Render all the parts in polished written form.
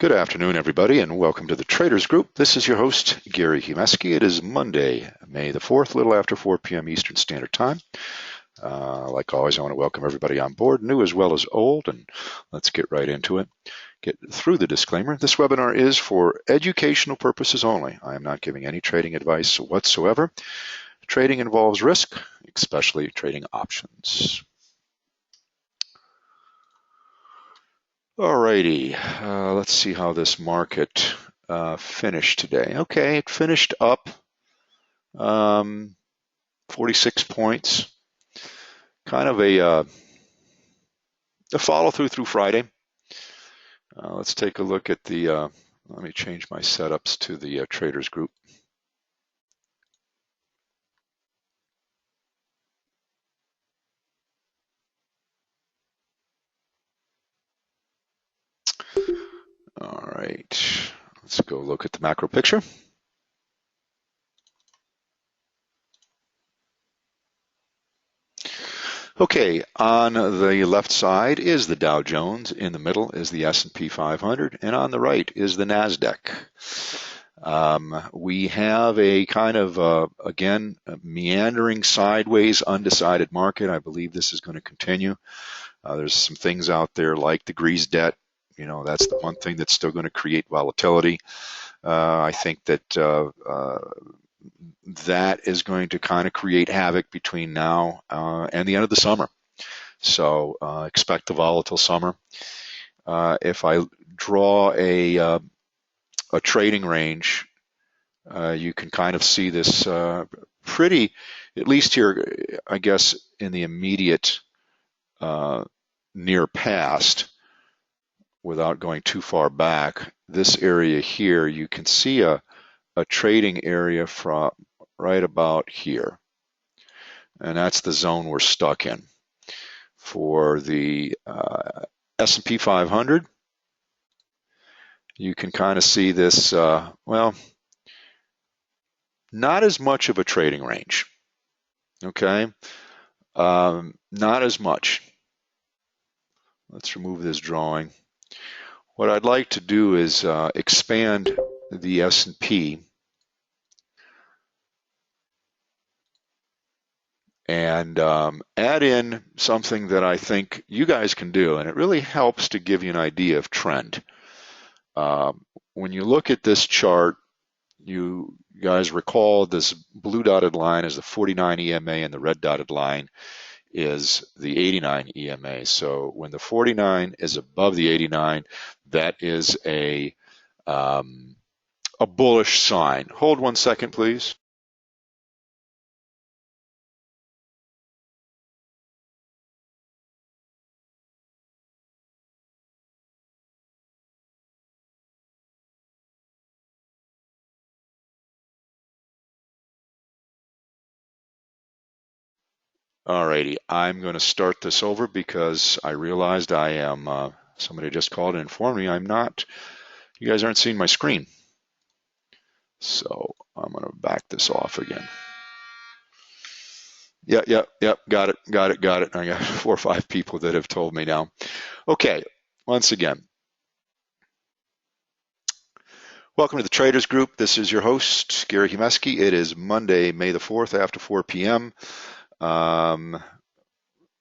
Good afternoon, everybody, and welcome to the Traders Group. This is your host, Gary Humeski. It is Monday, May the 4th, a little after 4 p.m. Eastern Standard Time. Like always, I want to welcome everybody on board, new as well as old, and let's get right into it. Get through the disclaimer. This webinar is for educational purposes only. I am not giving any trading advice whatsoever. Trading involves risk, especially trading options. Alrighty, let's see how this market finished today. Okay, it finished up 46 points. Kind of a follow through Friday. Let's take a look at the, let me change my setups to the Traders Group. All right, let's go look at the macro picture. Okay, on the left side is the Dow Jones, in the middle is the S&P 500, and on the right is the NASDAQ. We have a kind of, again, a meandering sideways, undecided market. I believe this is going to continue. There's some things out there like the Greece debt. You know, that's the one thing that's still going to create volatility. I think that that is going to kind of create havoc between now and the end of the summer. So expect a volatile summer. If I draw a trading range, you can kind of see this pretty, at least here, I guess, in the immediate near past, without going too far back. This area here, you can see a trading area from right about here. And that's the zone we're stuck in. For the S&P 500, you can kind of see this, well, not as much of a trading range, okay? Not as much. Let's remove this drawing. What I'd like to do is expand the S&P and add in something that I think you guys can do, and it really helps to give you an idea of trend. When you look at this chart, you guys recall this blue dotted line is the 49 EMA and the red dotted line is the 89 EMA. So when the 49 is above the 89, that is a bullish sign. Hold 1 second, please. Alrighty, I'm going to start this over because I realized I am, somebody just called and informed me I'm not, you guys aren't seeing my screen. So I'm going to back this off again. Yep, got it. I got 4 or 5 people that have told me now. Okay, once again, welcome to the Traders Group. This is your host, Gary Humeski. It is Monday, May the 4th after 4 p.m.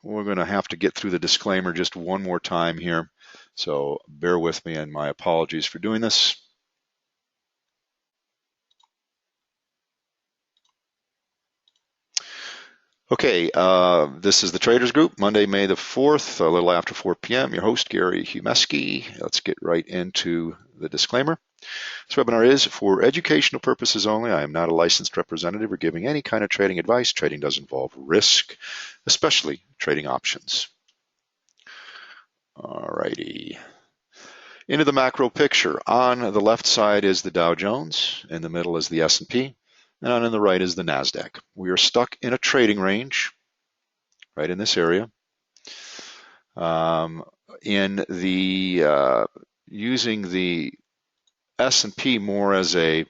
We're going to have to get through the disclaimer just one more time here. So bear with me, and my apologies for doing this. Okay, this is the Traders Group, Monday, May the 4th, a little after 4 p.m. Your host, Gary Humeski. Let's get right into the disclaimer. This webinar is for educational purposes only. I am not a licensed representative or giving any kind of trading advice. Trading does involve risk, especially trading options. Alrighty. Into the macro picture. On the left side is the Dow Jones. In the middle is the S&P. And on the right is the NASDAQ. We are stuck in a trading range right in this area. In the using the S&P more as a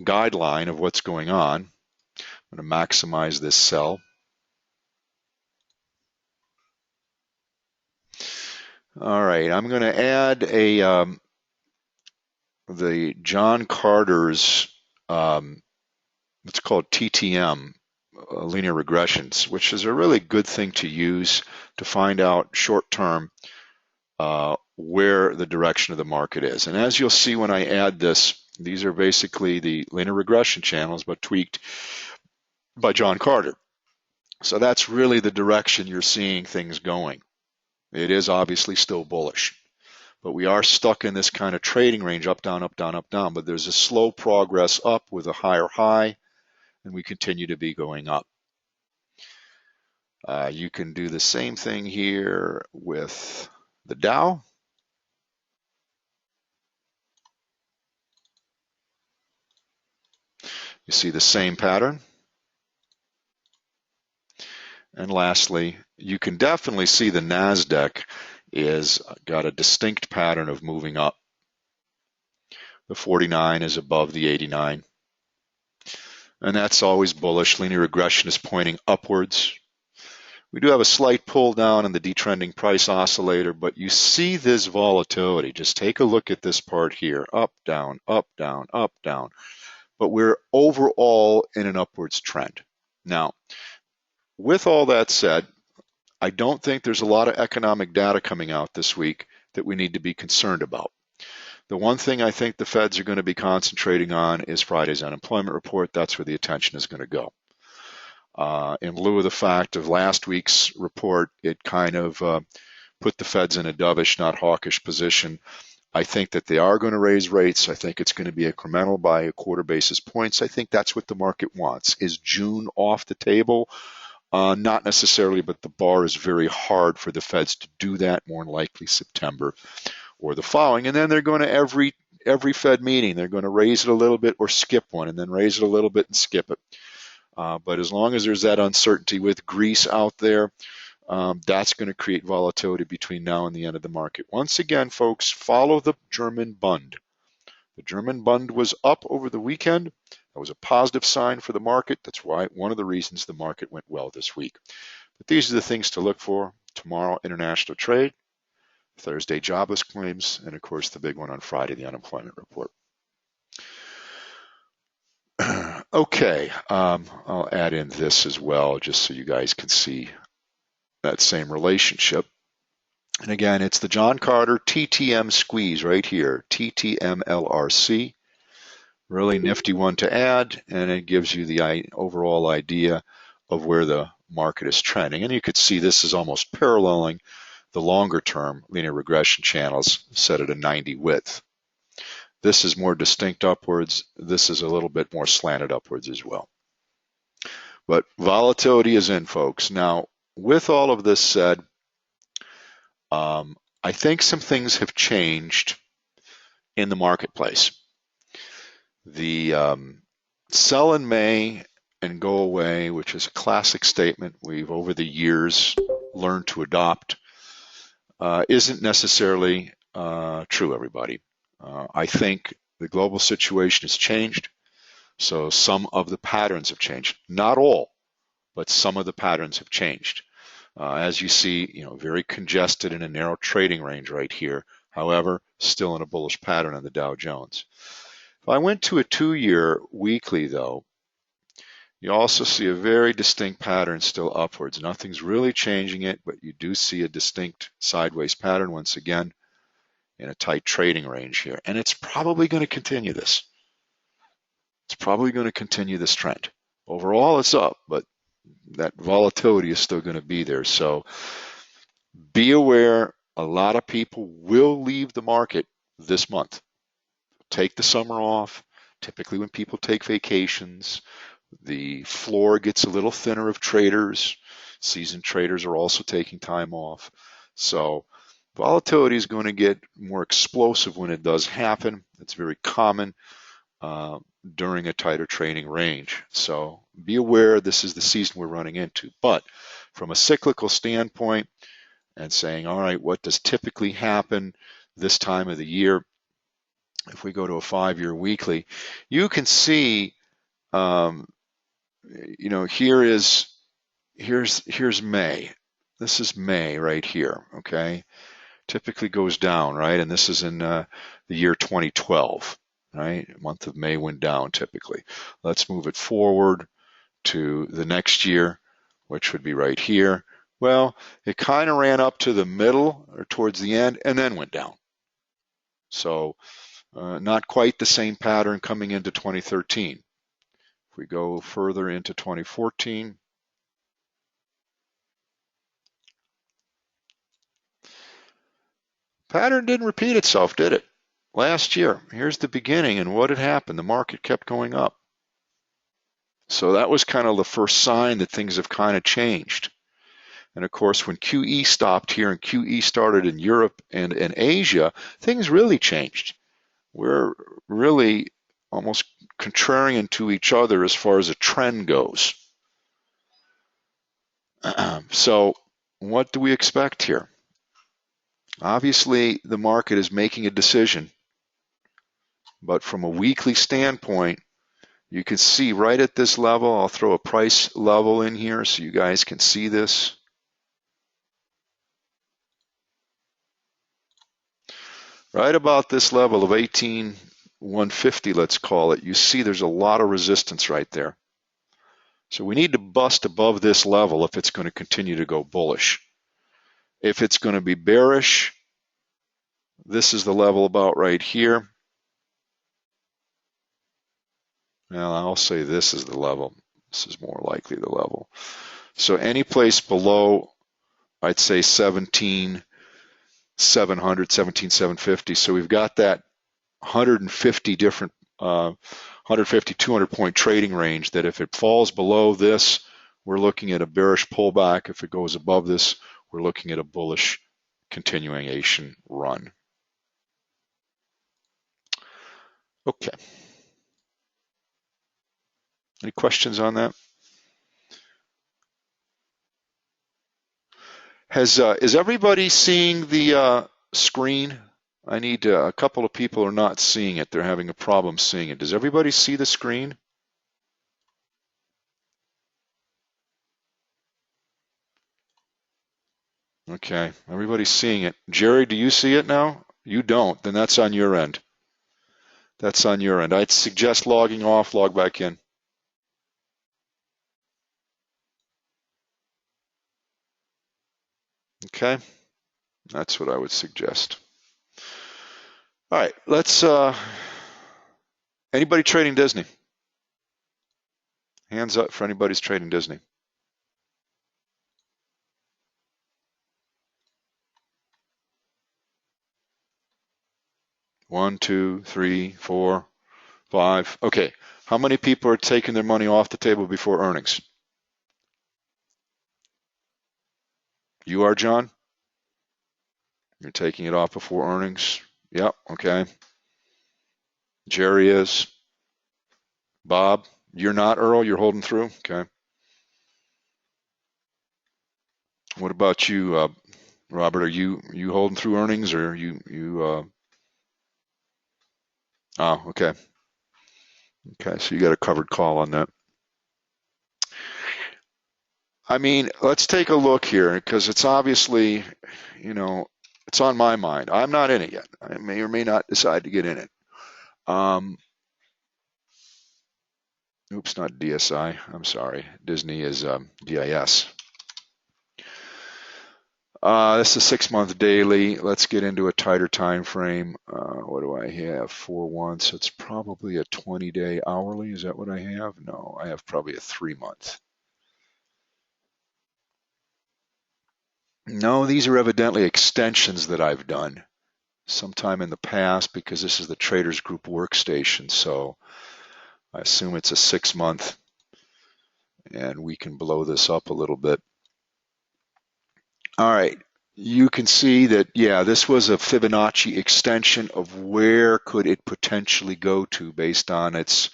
guideline of what's going on, I'm going to maximize this cell. All right, I'm going to add a the John Carter's, it's called TTM, linear regressions, which is a really good thing to use to find out short term where the direction of the market is. And as you'll see when I add this, these are basically the linear regression channels, but tweaked by John Carter. So that's really the direction you're seeing things going. It is obviously still bullish, but we are stuck in this kind of trading range, up, down, up, down, up, down. But there's a slow progress up with a higher high, and we continue to be going up. You can do the same thing here with the Dow. You see the same pattern. And lastly, you can definitely see the NASDAQ is got a distinct pattern of moving up. The 49 is above the 89. And that's always bullish. Linear regression is pointing upwards. We do have a slight pull down in the detrending price oscillator, but you see this volatility. Just take a look at this part here. Up, down, up, down, up, down. But we're overall in an upwards trend. Now, with all that said, I don't think there's a lot of economic data coming out this week that we need to be concerned about. The one thing I think the Feds are going to be concentrating on is Friday's unemployment report. That's where the attention is going to go. In lieu of the fact of last week's report, it kind of put the Feds in a dovish, not hawkish position. I think that they are going to raise rates. I think it's going to be incremental by a quarter basis points. I think that's what the market wants. Is June off the table? Not necessarily, but the bar is very hard for the Feds to do that, more than likely September or the following. And then they're going to every Fed meeting, they're going to raise it a little bit or skip one, and then raise it a little bit and skip it. But as long as there's that uncertainty with Greece out there, that's going to create volatility between now and the end of the market. Once again, folks, follow the German Bund. The German Bund was up over the weekend. That was a positive sign for the market. That's why one of the reasons the market went well this week. But these are the things to look for. Tomorrow, international trade. Thursday, jobless claims. And of course, the big one on Friday, the unemployment report. Okay, I'll add in this as well, just so you guys can see that same relationship. And again, it's the John Carter TTM squeeze right here, TTMLRC. Really nifty one to add, and it gives you the overall idea of where the market is trending. And you could see this is almost paralleling the longer term linear regression channels set at a 90 width. This is more distinct upwards. This is a little bit more slanted upwards as well. But volatility is in, folks. Now, with all of this said, I think some things have changed in the marketplace. The sell in May and go away, which is a classic statement we've over the years learned to adopt, isn't necessarily true, everybody. I think the global situation has changed, so some of the patterns have changed. Not all, but some of the patterns have changed. As you see, very congested in a narrow trading range right here. However, still in a bullish pattern on the Dow Jones. If I went to a 2-year weekly, though, you also see a very distinct pattern still upwards. Nothing's really changing it, but you do see a distinct sideways pattern once again in a tight trading range here. And it's probably going to continue this. It's probably going to continue this trend. Overall, it's up, but that volatility is still going to be there. So be aware, a lot of people will leave the market this month. Take the summer off. Typically when people take vacations, the floor gets a little thinner of traders. Seasoned traders are also taking time off. So volatility is going to get more explosive when it does happen. It's very common during a tighter trading range. So be aware this is the season we're running into. But from a cyclical standpoint and saying, all right, what does typically happen this time of the year? If we go to a 5-year weekly, you can see, here's May. This is May right here, okay? typically goes down, right? And this is in the year 2012, right? Month of May went down typically. Let's move it forward to the next year, which would be right here. Well, it kind of ran up to the middle or towards the end and then went down. So not quite the same pattern coming into 2013. If we go further into 2014, pattern didn't repeat itself, did it? Last year, here's the beginning, and what had happened? The market kept going up. So that was kind of the first sign that things have kind of changed. And of course, when QE stopped here and QE started in Europe and in Asia, things really changed. We're really almost contrarian to each other as far as a trend goes. So what do we expect here? Obviously, the market is making a decision, but from a weekly standpoint, you can see right at this level, I'll throw a price level in here so you guys can see this. Right about this level of 18,150, let's call it, you see there's a lot of resistance right there. So we need to bust above this level if it's going to continue to go bullish. If it's going to be bearish, this is the level about right here. Well, I'll say this is the level. This is more likely the level. So any place below, I'd say 17,700, 17,750. So we've got that 150 different 150, 200 point trading range that if it falls below this, we're looking at a bearish pullback. If it goes above this, we're looking at a bullish continuation run. Okay. Any questions on that? Is everybody seeing the screen? I need a couple of people are not seeing it. They're having a problem seeing it. Does everybody see the screen? Okay, everybody's seeing it. Jerry, do you see it now? You don't, then that's on your end. That's on your end. I'd suggest logging off, log back in. Okay, that's what I would suggest. All right, let's, anybody trading Disney? Hands up for anybody's trading Disney. One, two, three, four, five. Okay, how many people are taking their money off the table before earnings? You are, John? You're taking it off before earnings? Yep, okay. Jerry is. Bob, you're not, Earl? You're holding through? Okay. What about you, Robert? Are you holding through earnings, or you oh, okay. Okay, so you got a covered call on that. I mean, let's take a look here because it's obviously, you know, it's on my mind. I'm not in it yet. I may or may not decide to get in it. Oops, not DSI. I'm sorry. Disney is DIS. This is 6-month daily. Let's get into a tighter time frame. What do I have? 4/1. So it's probably a 20-day hourly. Is that what I have? No, I have probably a 3-month. No, these are evidently extensions that I've done sometime in the past because this is the Traders Group workstation. So I assume it's a 6-month, and we can blow this up a little bit. All right, you can see that, yeah, this was a Fibonacci extension of where could it potentially go to based on its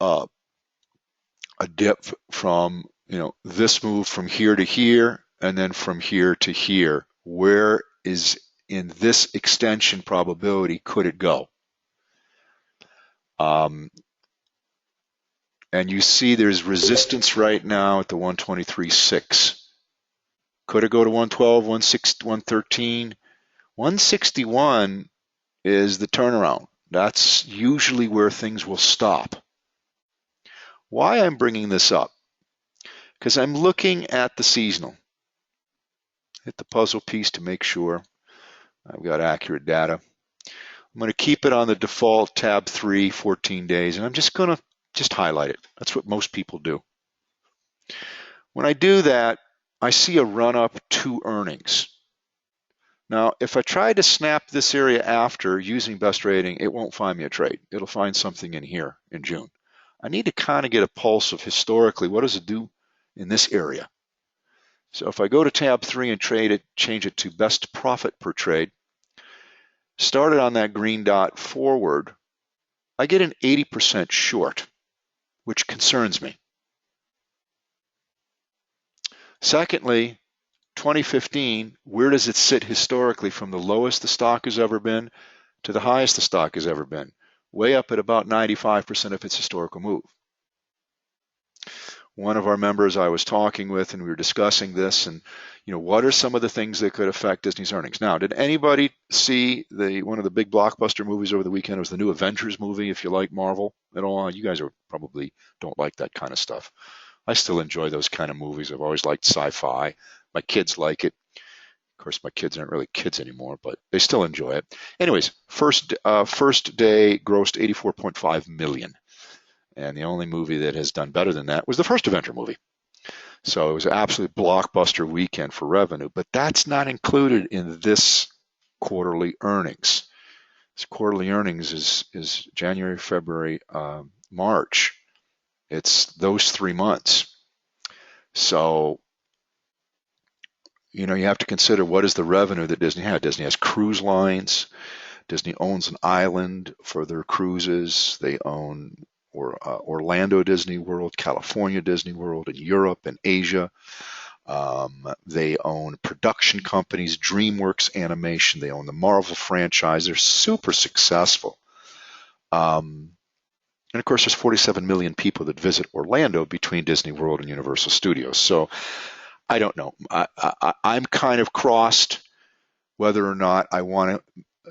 a dip from, you know, this move from here to here and then from here to here. Where is in this extension probability could it go? And you see there's resistance right now at the 123.6. Could it go to 112, 113? 161 is the turnaround. That's usually where things will stop. Why I'm bringing this up? Because I'm looking at the seasonal. Hit the puzzle piece to make sure I've got accurate data. I'm going to keep it on the default tab 3, 14 days, and I'm just going to highlight it. That's what most people do. When I do that, I see a run up to earnings. Now, if I try to snap this area after using best rating, it won't find me a trade. It'll find something in here in June. I need to kind of get a pulse of historically, what does it do in this area? So if I go to tab 3 and trade it, change it to best profit per trade, started on that green dot forward, I get an 80% short, which concerns me. Secondly, 2015, where does it sit historically from the lowest the stock has ever been to the highest the stock has ever been? Way up at about 95% of its historical move. One of our members I was talking with, and we were discussing this, and what are some of the things that could affect Disney's earnings? Now, did anybody see one of the big blockbuster movies over the weekend? It was the new Avengers movie, if you like Marvel at all. You guys probably don't like that kind of stuff. I still enjoy those kind of movies. I've always liked sci-fi. My kids like it. Of course, my kids aren't really kids anymore, but they still enjoy it. Anyways, first day grossed $84.5 million. And the only movie that has done better than that was the first Avenger movie. So it was an absolute blockbuster weekend for revenue, but that's not included in this quarterly earnings. This quarterly earnings is January, February, March. It's those 3 months. So you have to consider, what is the revenue that Disney had. Disney has cruise lines. Disney owns an island for their cruises. They own Orlando Disney World, California Disney World, in Europe and Asia. They own production companies, DreamWorks Animation. They own the Marvel franchise. They're super successful. And of course, there's 47 million people that visit Orlando between Disney World and Universal Studios. So I don't know. I'm kind of crossed whether or not I want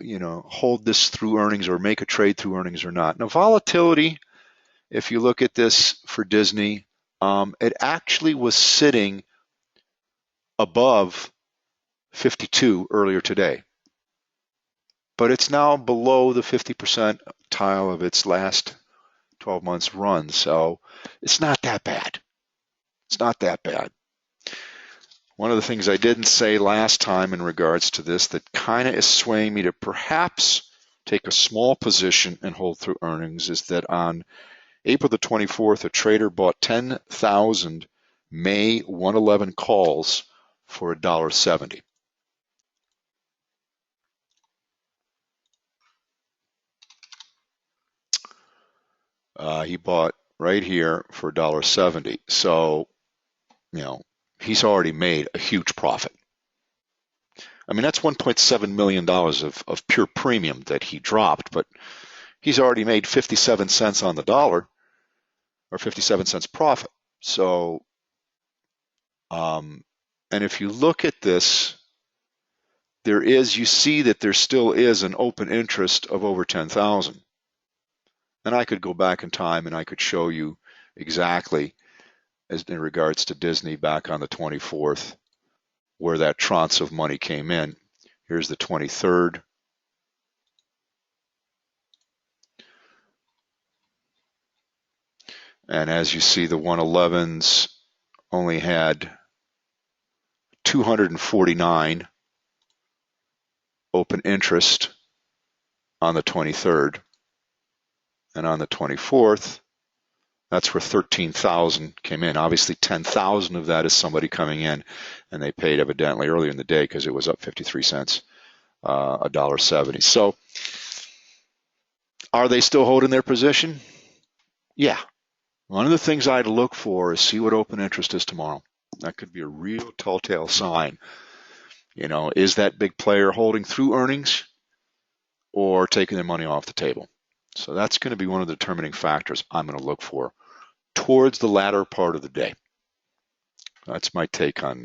to, hold this through earnings or make a trade through earnings or not. Now, volatility, if you look at this for Disney, it actually was sitting above 52 earlier today, but it's now below the 50% tile of its last 12 months run. So it's not that bad. It's not that bad. One of the things I didn't say last time in regards to this that kind of is swaying me to perhaps take a small position and hold through earnings is that on April the 24th, a trader bought 10,000 May 111 calls for $1.70. He bought right here for $1.70. So, he's already made a huge profit. I mean, that's $1.7 million of pure premium that he dropped, but he's already made 57 cents on the dollar, or 57 cents profit. So, and if you look at this, you see that there still is an open interest of over 10,000. And I could go back in time and I could show you exactly, as in regards to Disney back on the 24th, where that tranche of money came in. Here's the 23rd. And as you see, the 111s only had 249 open interest on the 23rd. And on the 24th, that's where 13,000 came in. Obviously, 10,000 of that is somebody coming in, and they paid evidently earlier in the day because it was up 53 cents, $1.70. So are they still holding their position? Yeah. One of the things I'd look for is see what open interest is tomorrow. That could be a real telltale sign. Is that big player holding through earnings or taking their money off the table? So that's going to be one of the determining factors I'm going to look for towards the latter part of the day. That's my take on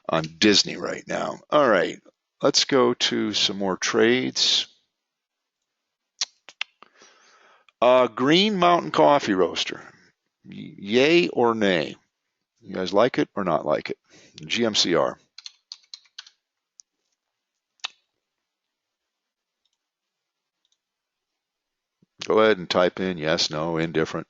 on Disney right now. All right, let's go to some more trades. Green Mountain Coffee Roaster. Yay or nay? You guys like it or not like it? GMCR. Go ahead and type in yes, no, indifferent.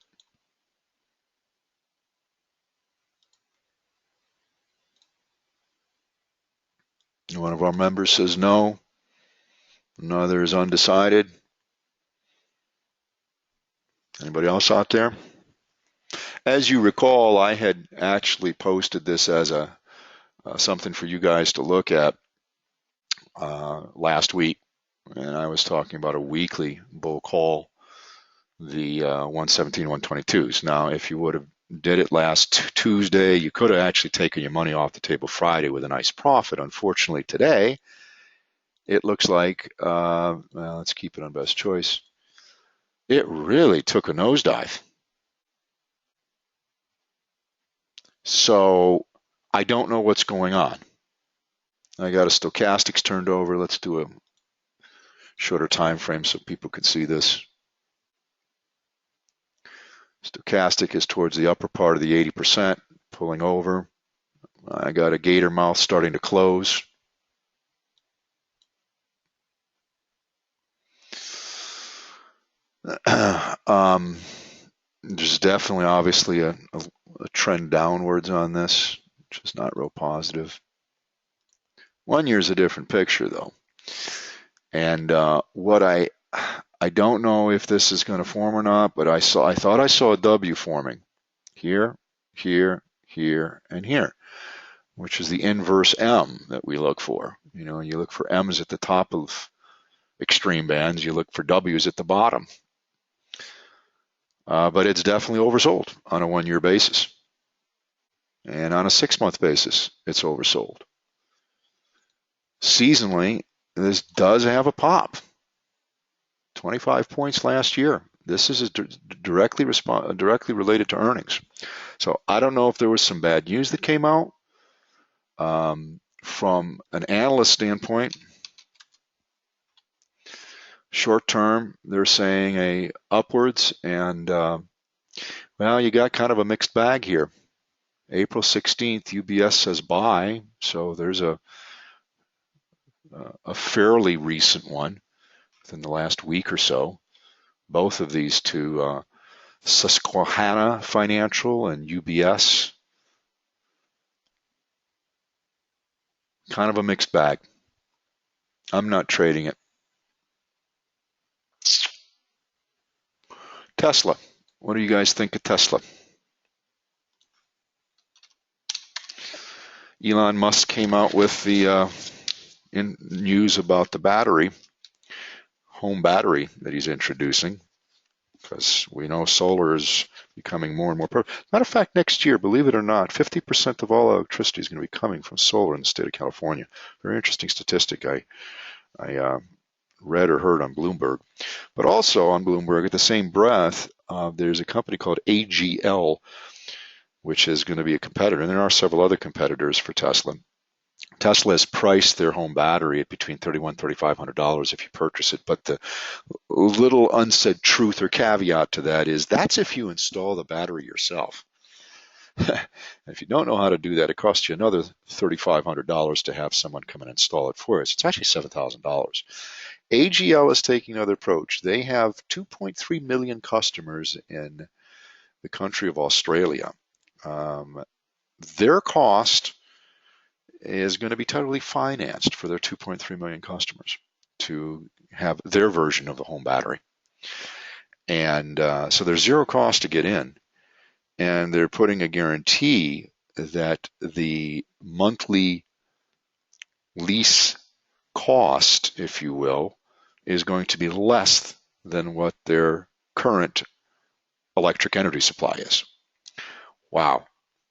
One of our members says no. Another is undecided. Anybody else out there? As you recall, I had actually posted this as a something for you guys to look at last week, and I was talking about a weekly bull call, the 117, 122s. Now, if you would have did it last Tuesday, you could have actually taken your money off the table Friday with a nice profit. Unfortunately, today, it looks like, well, let's keep it on best choice. It really took a nosedive. So I don't know what's going on. I got a stochastics turned over. Let's do a shorter time frame so people can see this. Stochastic is towards the upper part of the 80%, pulling over. I got a gator mouth starting to close. There's definitely, obviously, a trend downwards on this, which is not real positive. 1 year is a different picture, though. And what I don't know if this is going to form or not, but I thought I saw a W forming here, here, here, and here, which is the inverse M that we look for. You know, you look for M's at the top of extreme bands, you look for W's at the bottom. But it's definitely oversold on a 1 year basis. And on a 6-month basis, it's oversold. Seasonally, this does have a pop. 25 points last year. This is directly related to earnings. So I don't know if there was some bad news that came out. From an analyst standpoint, short term, they're saying a upwards, and well, you got kind of a mixed bag here. April 16th, UBS says buy, so there's a fairly recent one within the last week or so. Both of these two, Susquehanna Financial and UBS, kind of a mixed bag. I'm not trading it. Tesla. What do you guys think of Tesla? Elon Musk came out with the news about the battery, home battery that he's introducing, because we know solar is becoming more and more prevalent. Matter of fact, next year, believe it or not, 50% of all electricity is going to be coming from solar in the state of California. Very interesting statistic I read or heard on Bloomberg. But also on Bloomberg, at the same breath, there's a company called AGL, which is going to be a competitor, and there are several other competitors for Tesla. Tesla has priced their home battery at between $3,100 and $3,500 if you purchase it, but the little unsaid truth or caveat to that is that's if you install the battery yourself. If you don't know how to do that, it costs you another $3,500 to have someone come and install it for us. It's actually $7,000. AGL is taking another approach. They have 2.3 million customers in the country of Australia. Their cost is going to be totally financed for their 2.3 million customers to have their version of the home battery. And so there's zero cost to get in. And they're putting a guarantee that the monthly lease cost, if you will, is going to be less than what their current electric energy supply is. Wow,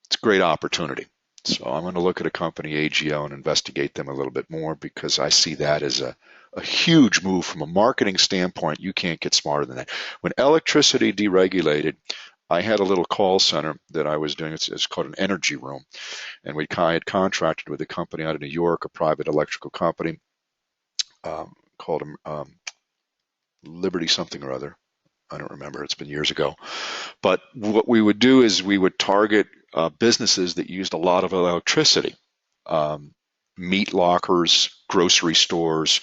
it's a great opportunity. So I'm going to look at a company, AGL, and investigate them a little bit more, because I see that as a huge move from a marketing standpoint. You can't get smarter than that. When electricity deregulated, I had a little call center that I was doing. It's called an energy room. And I had contracted with a company out of New York, a private electrical company called Liberty something or other. I don't remember. It's been years ago. But what we would do is we would target businesses that used a lot of electricity, um, meat lockers, grocery stores,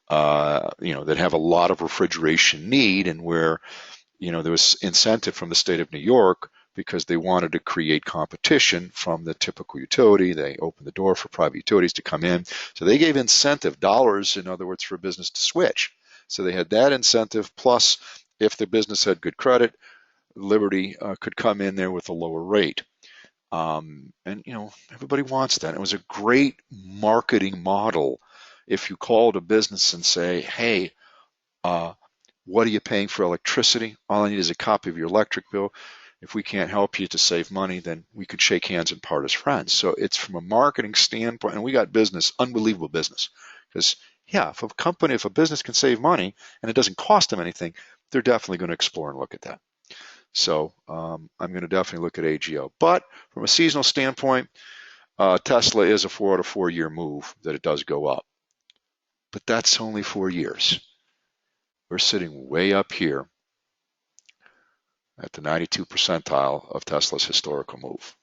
that have a lot of refrigeration need, and where there was incentive from the state of New York because they wanted to create competition from the typical utility. They opened the door for private utilities to come in. So they gave incentive dollars, in other words, for a business to switch. So they had that incentive, plus if the business had good credit, Liberty could come in there with a lower rate. And everybody wants that. It was a great marketing model. If you called a business and say, hey, what are you paying for electricity? All I need is a copy of your electric bill. If we can't help you to save money, then we could shake hands and part as friends. So it's from a marketing standpoint, and we got business, unbelievable business. Because, yeah, if a business can save money and it doesn't cost them anything, they're definitely going to explore and look at that. So I'm going to definitely look at AGO. But from a seasonal standpoint, Tesla is a 4 out of 4 year move that it does go up. But that's only 4 years. We're sitting way up here at the 92 percentile of Tesla's historical move.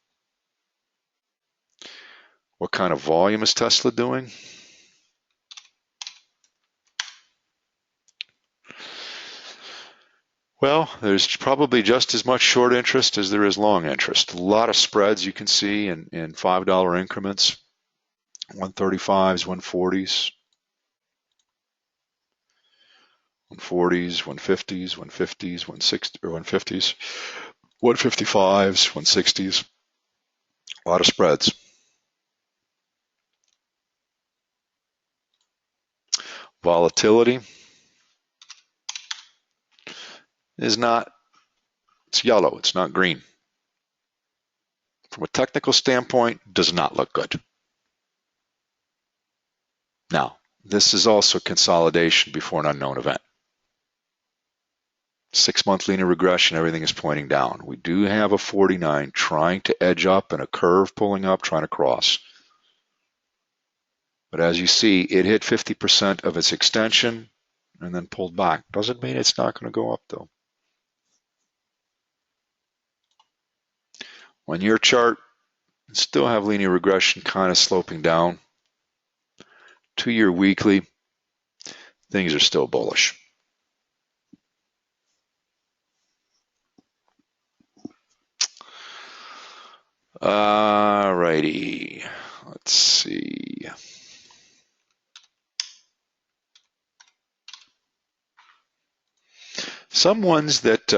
What kind of volume is Tesla doing? Well, there's probably just as much short interest as there is long interest. A lot of spreads you can see in $5 increments, 135s, 140s, 140s, 150s, 150s, 160 or 150s, 155s, 160s. A lot of spreads. Volatility is not, it's yellow, it's not green. From a technical standpoint, does not look good. Now, this is also consolidation before an unknown event. 6-month linear regression, everything is pointing down. We do have a 49 trying to edge up and a curve pulling up, trying to cross. But as you see, it hit 50% of its extension and then pulled back. Doesn't mean it's not going to go up, though. 1 year chart, still have linear regression kind of sloping down. 2 year weekly, things are still bullish. All righty, let's see. Some ones that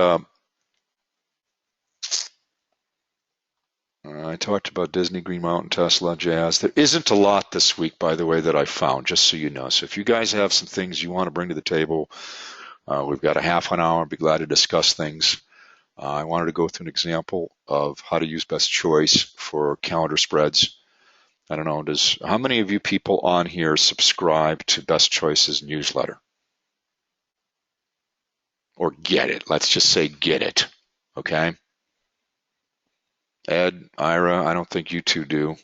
I talked about Disney, Green Mountain, Tesla, Jazz. There isn't a lot this week, by the way, that I found, just so you know. So if you guys have some things you want to bring to the table, we've got a half an hour. I'd be glad to discuss things. I wanted to go through an example of how to use best choice for calendar spreads. I don't know, how many of you people on here subscribe to Best Choice's newsletter? Or get it. Let's just say get it. Okay? Ed, Ira, I don't think you two do.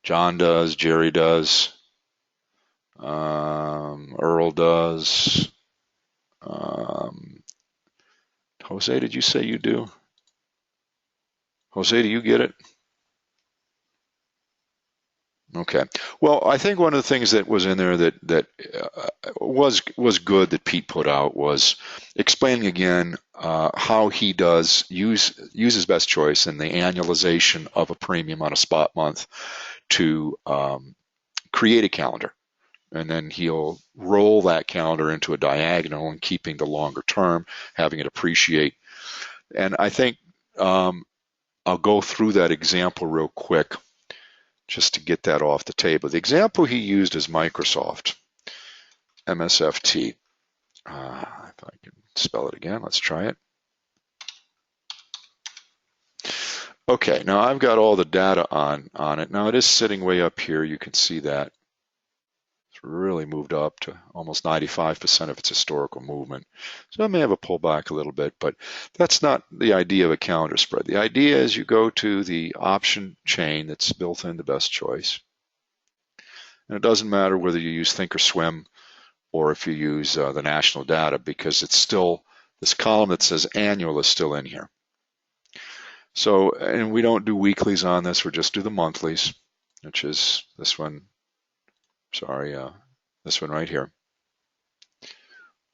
John does. Jerry does. Earl does. Jose, did you say you do? Jose, do you get it? Okay. Well, I think one of the things that was in there that was good that Pete put out was explaining again how he uses best choice and the annualization of a premium on a spot month to create a calendar, and then he'll roll that calendar into a diagonal and keeping the longer term, having it appreciate. And I think I'll go through that example real quick, just to get that off the table. The example he used is Microsoft, MSFT. If I can spell it again, let's try it. Okay, now I've got all the data on it. Now it is sitting way up here. You can see that. It's really moved up to almost 95% of its historical movement. So it may have a pullback a little bit, but that's not the idea of a calendar spread. The idea is you go to the option chain that's built in the best choice. And it doesn't matter whether you use Thinkorswim or if you use the national data, because it's still, this column that says annual is still in here. So, and we don't do weeklies on this, we just do the monthlies, which is this one. Sorry, this one right here.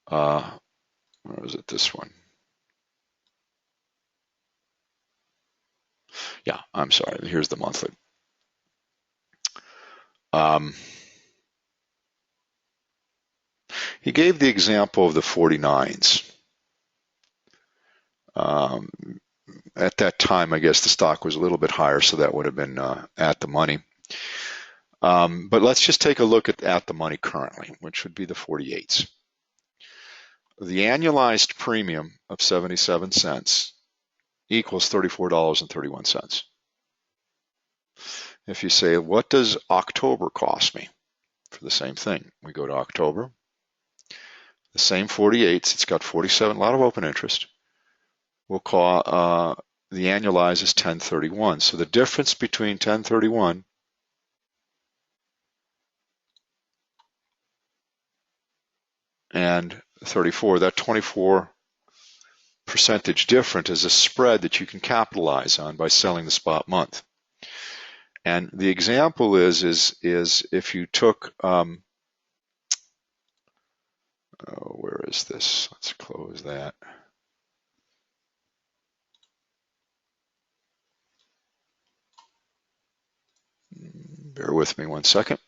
Where was it? This one. Yeah, I'm sorry. Here's the monthly. He gave the example of the 49s. At that time, I guess the stock was a little bit higher, so that would have been at the money. But let's just take a look at the money currently, which would be the 48s. The annualized premium of 77 cents equals $34.31. If you say, what does October cost me? For the same thing, we go to October. The same 48s, it's got 47, a lot of open interest. We'll call the annualized is 1031. So the difference between 1031 and 34, that 24% difference is a spread that you can capitalize on by selling the spot month. And the example is if you took, where is this? Let's close that. Bear with me one second.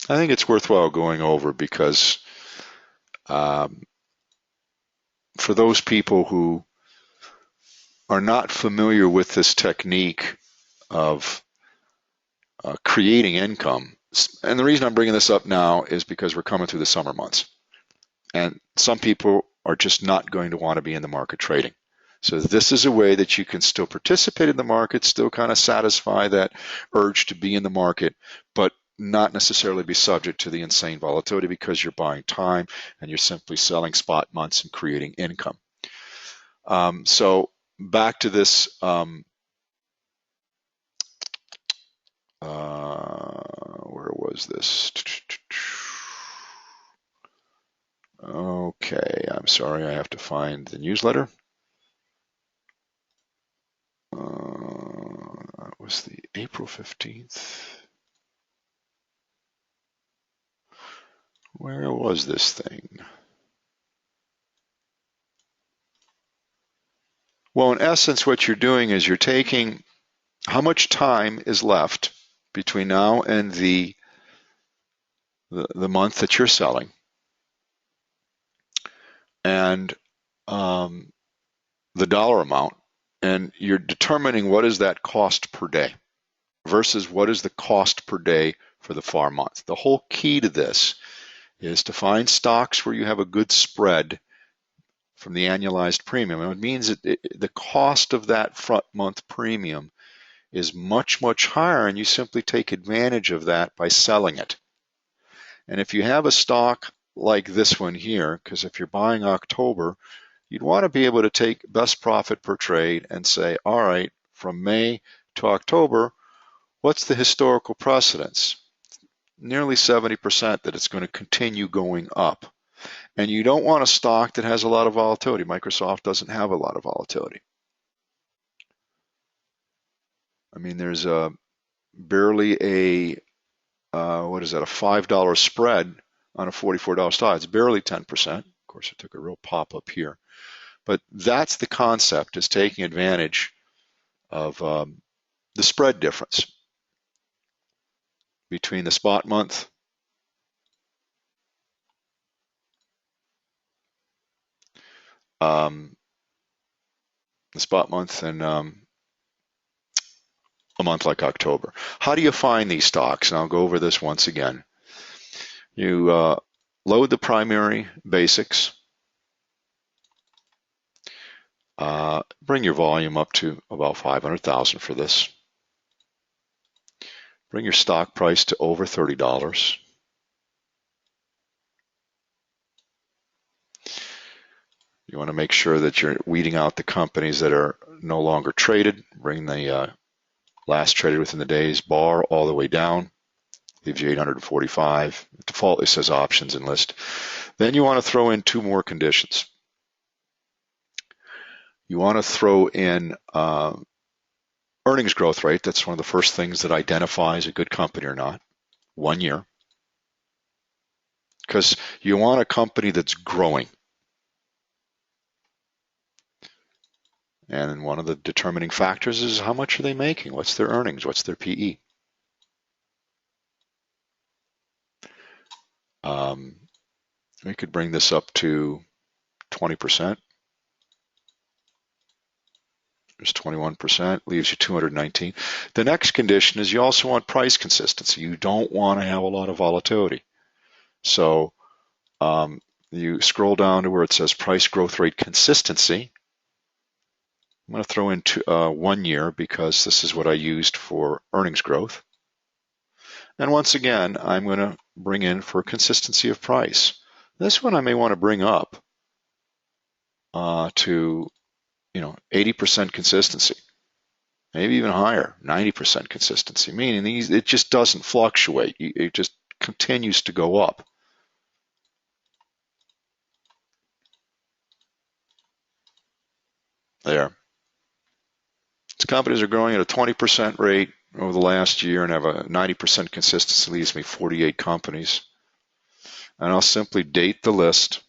I think it's worthwhile going over because for those people who are not familiar with this technique of creating income, and the reason I'm bringing this up now is because we're coming through the summer months, and some people are just not going to want to be in the market trading. So this is a way that you can still participate in the market, still kind of satisfy that urge to be in the market, but not necessarily be subject to the insane volatility because you're buying time and you're simply selling spot months and creating income. So back to this, where was this? Okay, I'm sorry, I have to find the newsletter. That was the April 15th. Where was this thing? Well, in essence, what you're doing is you're taking how much time is left between now and the month that you're selling, and the dollar amount, and you're determining what is that cost per day versus what is the cost per day for the FAR month. The whole key to this is to find stocks where you have a good spread from the annualized premium. And it means that the cost of that front month premium is much, much higher, and you simply take advantage of that by selling it. And if you have a stock like this one here, because if you're buying October, you'd want to be able to take best profit per trade and say, all right, from May to October, what's the historical precedence? Nearly 70% that it's going to continue going up. And you don't want a stock that has a lot of volatility. Microsoft doesn't have a lot of volatility. I mean, there's barely a, what is that, a $5 spread on a $44 stock. It's barely 10%. Of course, it took a real pop up here. But that's the concept, is taking advantage of the spread difference between the spot month and a month like October. How do you find these stocks? And I'll go over this once again. You load the primary basics, bring your volume up to about 500,000 for this. Bring your stock price to over $30. You want to make sure that you're weeding out the companies that are no longer traded. Bring the last traded within the days bar all the way down. Leaves you 845. Default, it says options and list. Then you want to throw in two more conditions. You want to throw in earnings growth rate. That's one of the first things that identifies a good company or not. 1 year. Because you want a company that's growing. And one of the determining factors is how much are they making? What's their earnings? What's their PE? We could bring this up to 20%. There's 21%, leaves you 219. The next condition is you also want price consistency. You don't want to have a lot of volatility. So you scroll down to where it says price growth rate consistency. I'm going to throw in 1 year because this is what I used for earnings growth. And once again, I'm going to bring in for consistency of price. This one I may want to bring up to 80% consistency, maybe even higher, 90% consistency, meaning it just doesn't fluctuate. It just continues to go up. There. These companies are growing at a 20% rate over the last year and have a 90% consistency, leaves me 48 companies. And I'll simply date the list.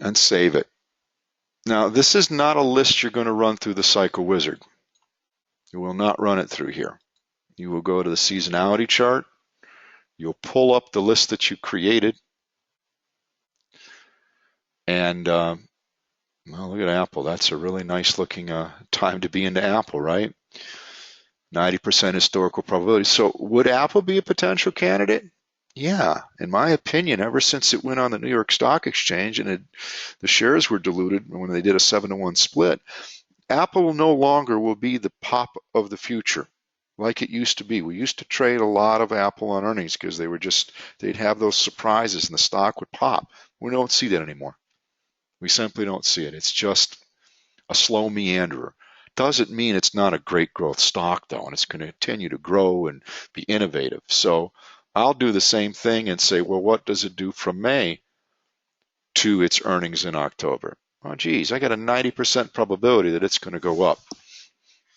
And save it. Now, this is not a list you're going to run through the Cycle Wizard. You will not run it through here. You will go to the seasonality chart. You'll pull up the list that you created. And, well, look at Apple. That's a really nice looking time to be into Apple, right? 90% historical probability. So would Apple be a potential candidate? Yeah, in my opinion, ever since it went on the New York Stock Exchange and the shares were diluted when they did a 7-to-1 split, Apple no longer will be the pop of the future like it used to be. We used to trade a lot of Apple on earnings because they'd have those surprises and the stock would pop. We don't see that anymore. We simply don't see it. It's just a slow meanderer. Doesn't mean it's not a great growth stock though, and it's going to continue to grow and be innovative. So I'll do the same thing and say, well, what does it do from May to its earnings in October? Oh, geez, I got a 90% probability that it's going to go up.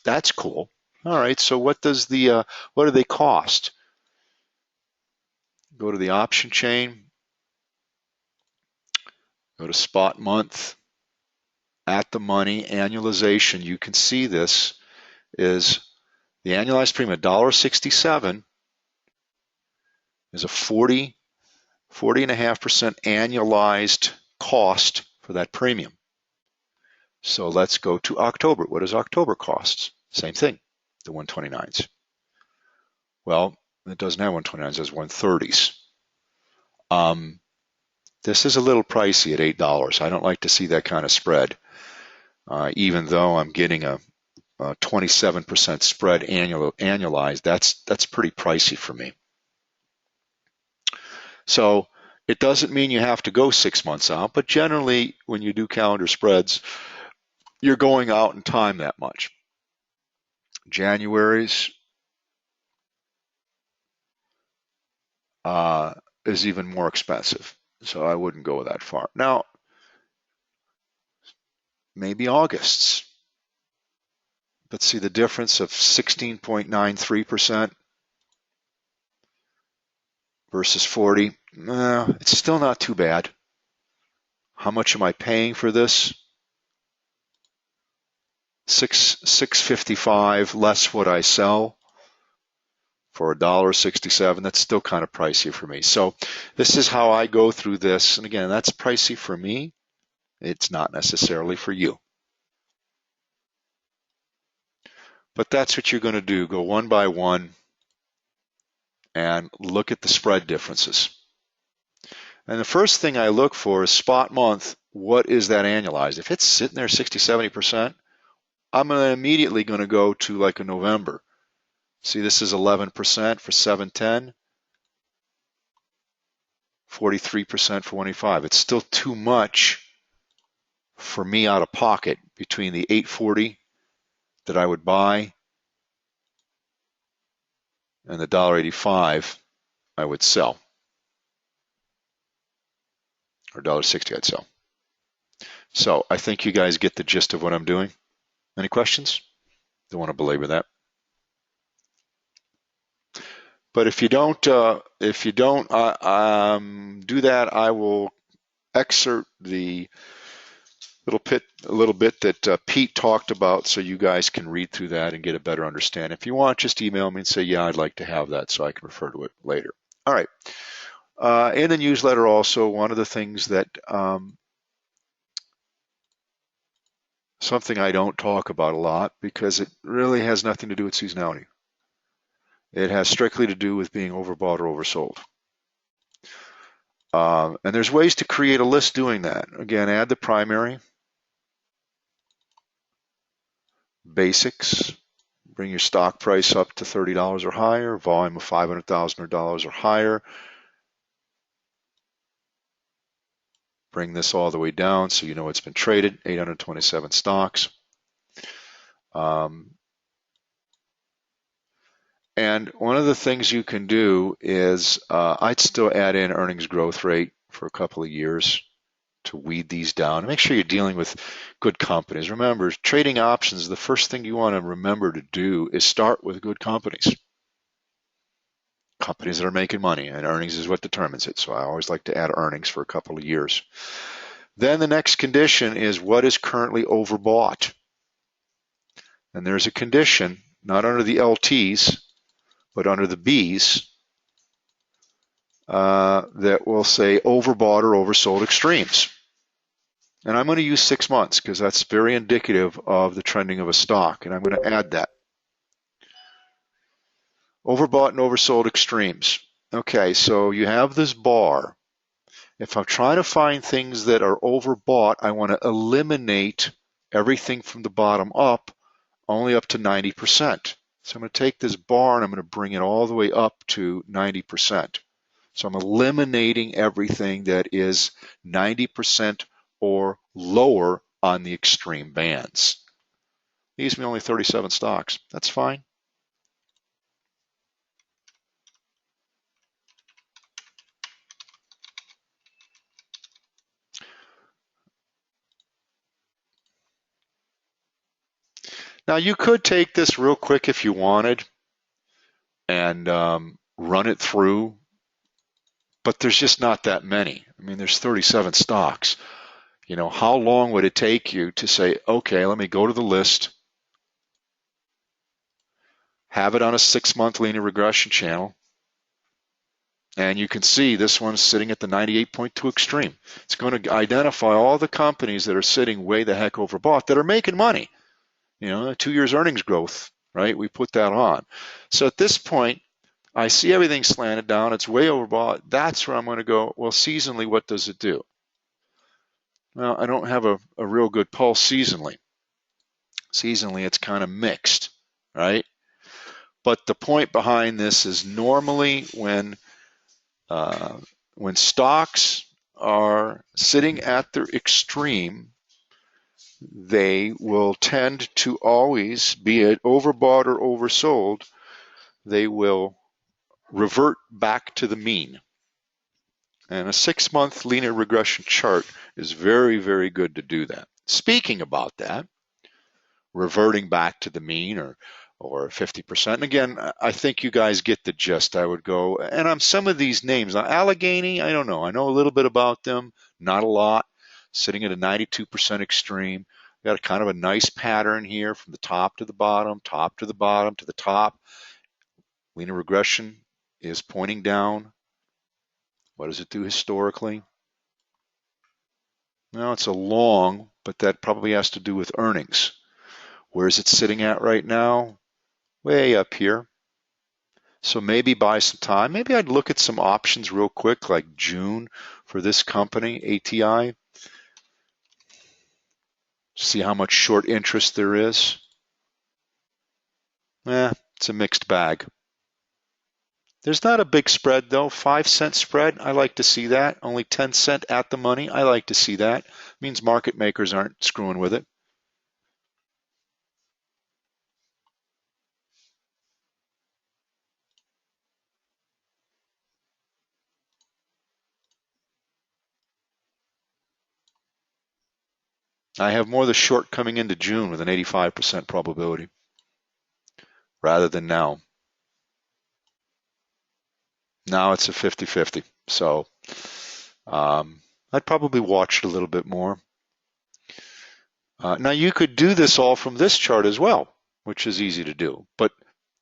That's cool. All right, so what do they cost? Go to the option chain, go to spot month, at the money, annualization. You can see this is the annualized premium, $1.67 is a 40.5% annualized cost for that premium. So let's go to October. What does October cost? Same thing, the 129s. Well, it doesn't have 129s, it has 130s. This is a little pricey at $8. I don't like to see that kind of spread, even though I'm getting a 27% spread annualized. That's pretty pricey for me. So it doesn't mean you have to go 6 months out, but generally when you do calendar spreads, you're going out in time that much. January's is even more expensive, so I wouldn't go that far. Now, maybe August's. Let's see the difference of 16.93% versus 40. It's still not too bad. How much am I paying for this? $6.55 less what I sell for $1.67. That's still kind of pricey for me. So this is how I go through this. And again, that's pricey for me. It's not necessarily for you. But that's what you're going to do. Go one by one. and look at the spread differences. And the first thing I look for is spot month. What is that annualized? If it's sitting there 60, 70%, I'm immediately going to go to like a November. See, this is 11% for 710, 43% for 185. It's still too much for me out of pocket between the 840 that I would buy and the $1.85 I would sell, or $1.60 I'd sell. So I think you guys get the gist of what I'm doing. Any questions? Don't want to belabor that. But if you don't do that, I will excerpt the little bit that Pete talked about, so you guys can read through that and get a better understanding. If you want, just email me and say, yeah, I'd like to have that, so I can refer to it later. All right. In the newsletter, also, one of the things that something I don't talk about a lot because it really has nothing to do with seasonality. It has strictly to do with being overbought or oversold. And there's ways to create a list doing that. Again, add the primary, basics, bring your stock price up to $30 or higher, volume of $500,000 or higher. Bring this all the way down so you know it's been traded, 827 stocks. And one of the things you can do is I'd still add in earnings growth rate for a couple of years to weed these down. And make sure you're dealing with good companies. Remember, trading options, the first thing you want to remember to do is start with good companies. Companies that are making money, and earnings is what determines it. So I always like to add earnings for a couple of years. Then the next condition is what is currently overbought. And there's a condition, not under the LTs, but under the Bs, that will say overbought or oversold extremes. And I'm going to use 6 months because that's very indicative of the trending of a stock, and I'm going to add that. Overbought and oversold extremes. Okay, so you have this bar. If I'm trying to find things that are overbought, I want to eliminate everything from the bottom up, only up to 90%. So I'm going to take this bar and I'm going to bring it all the way up to 90%. So I'm eliminating everything that is 90% or lower on the extreme bands. Leaves me only 37 stocks. That's fine. Now you could take this real quick if you wanted and run it through, but there's just not that many. I mean, there's 37 stocks. You know, how long would it take you to say, okay, let me go to the list, have it on a 6-month linear regression channel, and you can see this one's sitting at the 98.2 extreme. It's going to identify all the companies that are sitting way the heck overbought that are making money. You know, 2 years earnings growth, right? We put that on. So at this point, I see everything slanted down. It's way overbought. That's where I'm going to go, well, seasonally, what does it do? Well, I don't have a real good pulse seasonally. Seasonally, it's kind of mixed, right? But the point behind this is normally when stocks are sitting at their extreme, they will tend to always, be it overbought or oversold, they will revert back to the mean. And a 6-month linear regression chart is very, very good to do that. Speaking about that, reverting back to the mean or 50%. And again, I think you guys get the gist. I would go, and on some of these names, now Allegheny, I don't know. I know a little bit about them, not a lot, sitting at a 92% extreme. Got a kind of a nice pattern here from the top to the bottom, top to the bottom, to the top. Linear regression is pointing down. What does it do historically? Well, it's a long, but that probably has to do with earnings. Where is it sitting at right now? Way up here. So maybe buy some time. Maybe I'd look at some options real quick, like June for this company, ATI. See how much short interest there is. It's a mixed bag. There's not a big spread though. 5-cent spread, I like to see that. Only 10-cent at the money, I like to see that. Means market makers aren't screwing with it. I have more of the short coming into June with an 85% probability rather than now. Now it's a 50-50. So I'd probably watch it a little bit more. Now you could do this all from this chart as well, which is easy to do, but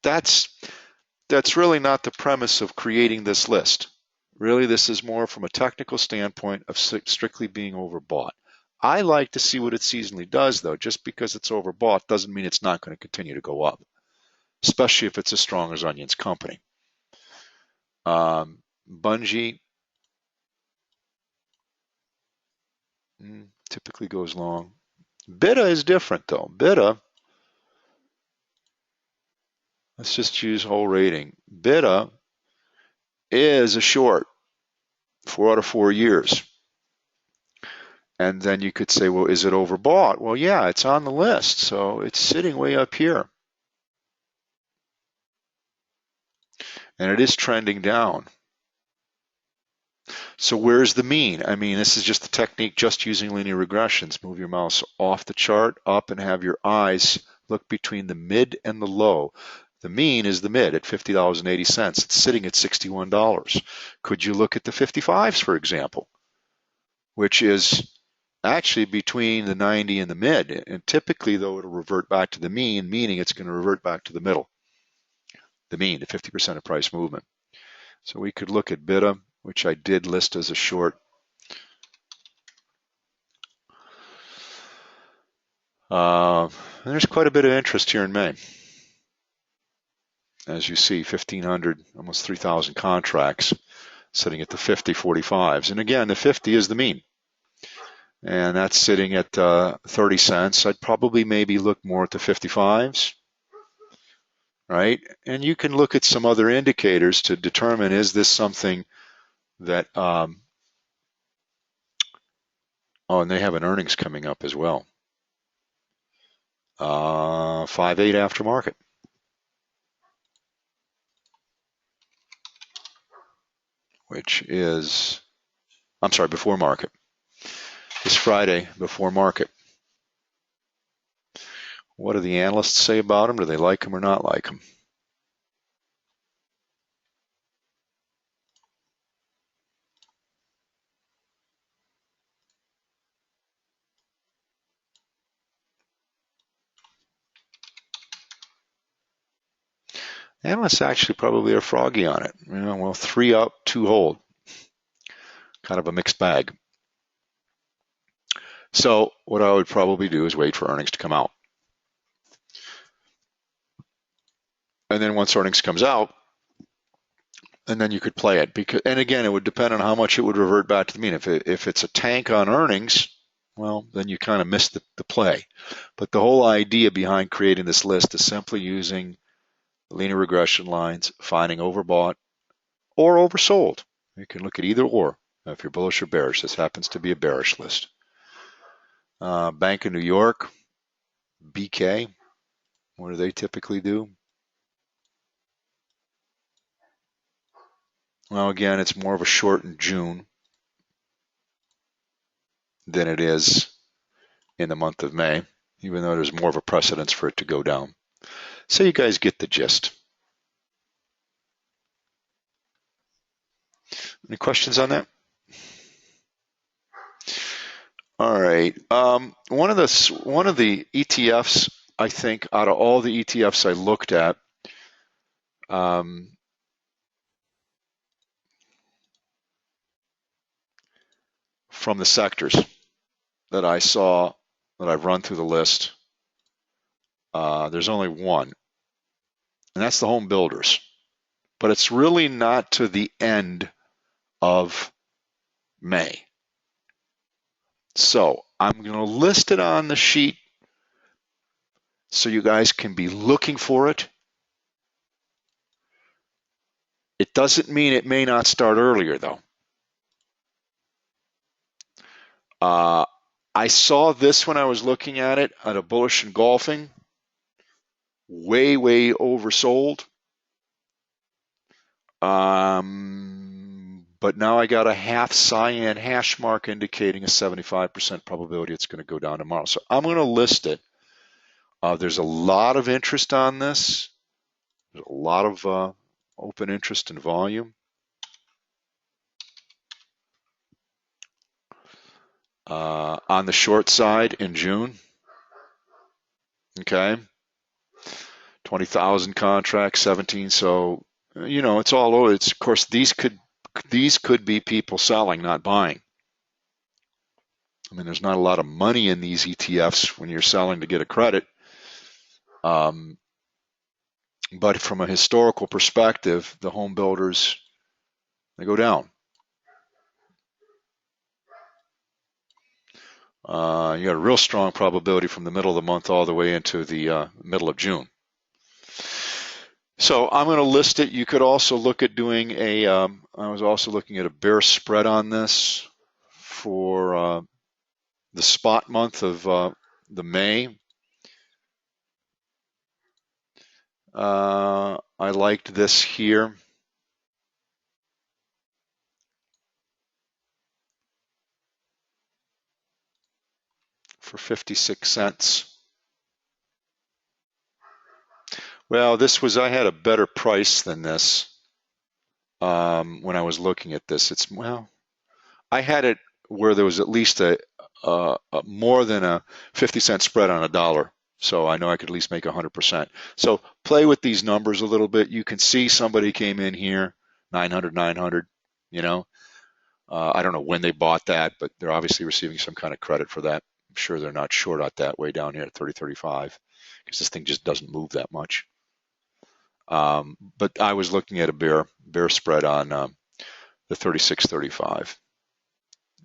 that's really not the premise of creating this list. Really, this is more from a technical standpoint of strictly being overbought. I like to see what it seasonally does, though. Just because it's overbought doesn't mean it's not going to continue to go up, especially if it's as strong as Onion's company. Bunge typically goes long. BITA is different, though. BITA, let's just use whole rating. BITA is a short 4 out of 4 years. And then you could say, well, is it overbought? Well, yeah, it's on the list, so it's sitting way up here. And it is trending down. So where's the mean? I mean, this is just a technique just using linear regressions. Move your mouse off the chart, up, and have your eyes look between the mid and the low. The mean is the mid at $50.80. It's sitting at $61. Could you look at the 55s, for example, which is actually between the 90 and the mid? And typically, though, it'll revert back to the mean, meaning it's going to revert back to the middle, the mean, to 50% of price movement. So we could look at BITA, which I did list as a short. There's quite a bit of interest here in May. As you see, 1,500, almost 3,000 contracts sitting at the 50 45s. And again, the 50 is the mean. And that's sitting at 30 cents. I'd probably maybe look more at the 55s, right? And you can look at some other indicators to determine, is this something that, oh, and they have an earnings coming up as well. 5.8 aftermarket. Which is, I'm sorry, before market. This Friday, before market. What do the analysts say about them? Do they like them or not like them? Analysts actually probably are froggy on it. You know, well, 3 up, 2 hold. Kind of a mixed bag. So what I would probably do is wait for earnings to come out. And then once earnings comes out, and then you could play it. And again, it would depend on how much it would revert back to the mean. If it's a tank on earnings, well, then you kind of miss the play. But the whole idea behind creating this list is simply using linear regression lines, finding overbought or oversold. You can look at either or if you're bullish or bearish. This happens to be a bearish list. Bank of New York, BK, what do they typically do? Well, again, it's more of a short in June than it is in the month of May, even though there's more of a precedence for it to go down. So you guys get the gist. Any questions on that? All right. One of the ETFs, I think, out of all the ETFs I looked at, from the sectors that I saw, that I've run through the list, there's only one, and that's the home builders. but it's really not to the end of May. So I'm going to list it on the sheet so you guys can be looking for it. It doesn't mean it may not start earlier, though. I saw this when I was looking at it at a Bullish Engulfing. Way, way oversold. But now I got a half cyan hash mark indicating a 75% probability it's going to go down tomorrow. So I'm going to list it. There's a lot of interest on this. There's a lot of open interest and volume. On the short side in June, okay, 20,000 contracts, 17. So, you know, it's all over. It's, of course, these could be people selling, not buying. I mean, there's not a lot of money in these ETFs when you're selling to get a credit. But from a historical perspective, the home builders, they go down. You got a real strong probability from the middle of the month all the way into the middle of June. So I'm going to list it. You could also look at doing a, I was also looking at a bear spread on this for the spot month of the May. I liked this here. For 56 cents. Well, this was, I had a better price than this when I was looking at this. It's, well, I had it where there was at least a more than a 50-cent spread on a dollar. So I know I could at least make 100%. So play with these numbers a little bit. You can see somebody came in here, 900, you know. I don't know when they bought that, but they're obviously receiving some kind of credit for that. I'm sure they're not short out that way down here at 30.35 because this thing just doesn't move that much. But I was looking at a bear spread on the 36.35.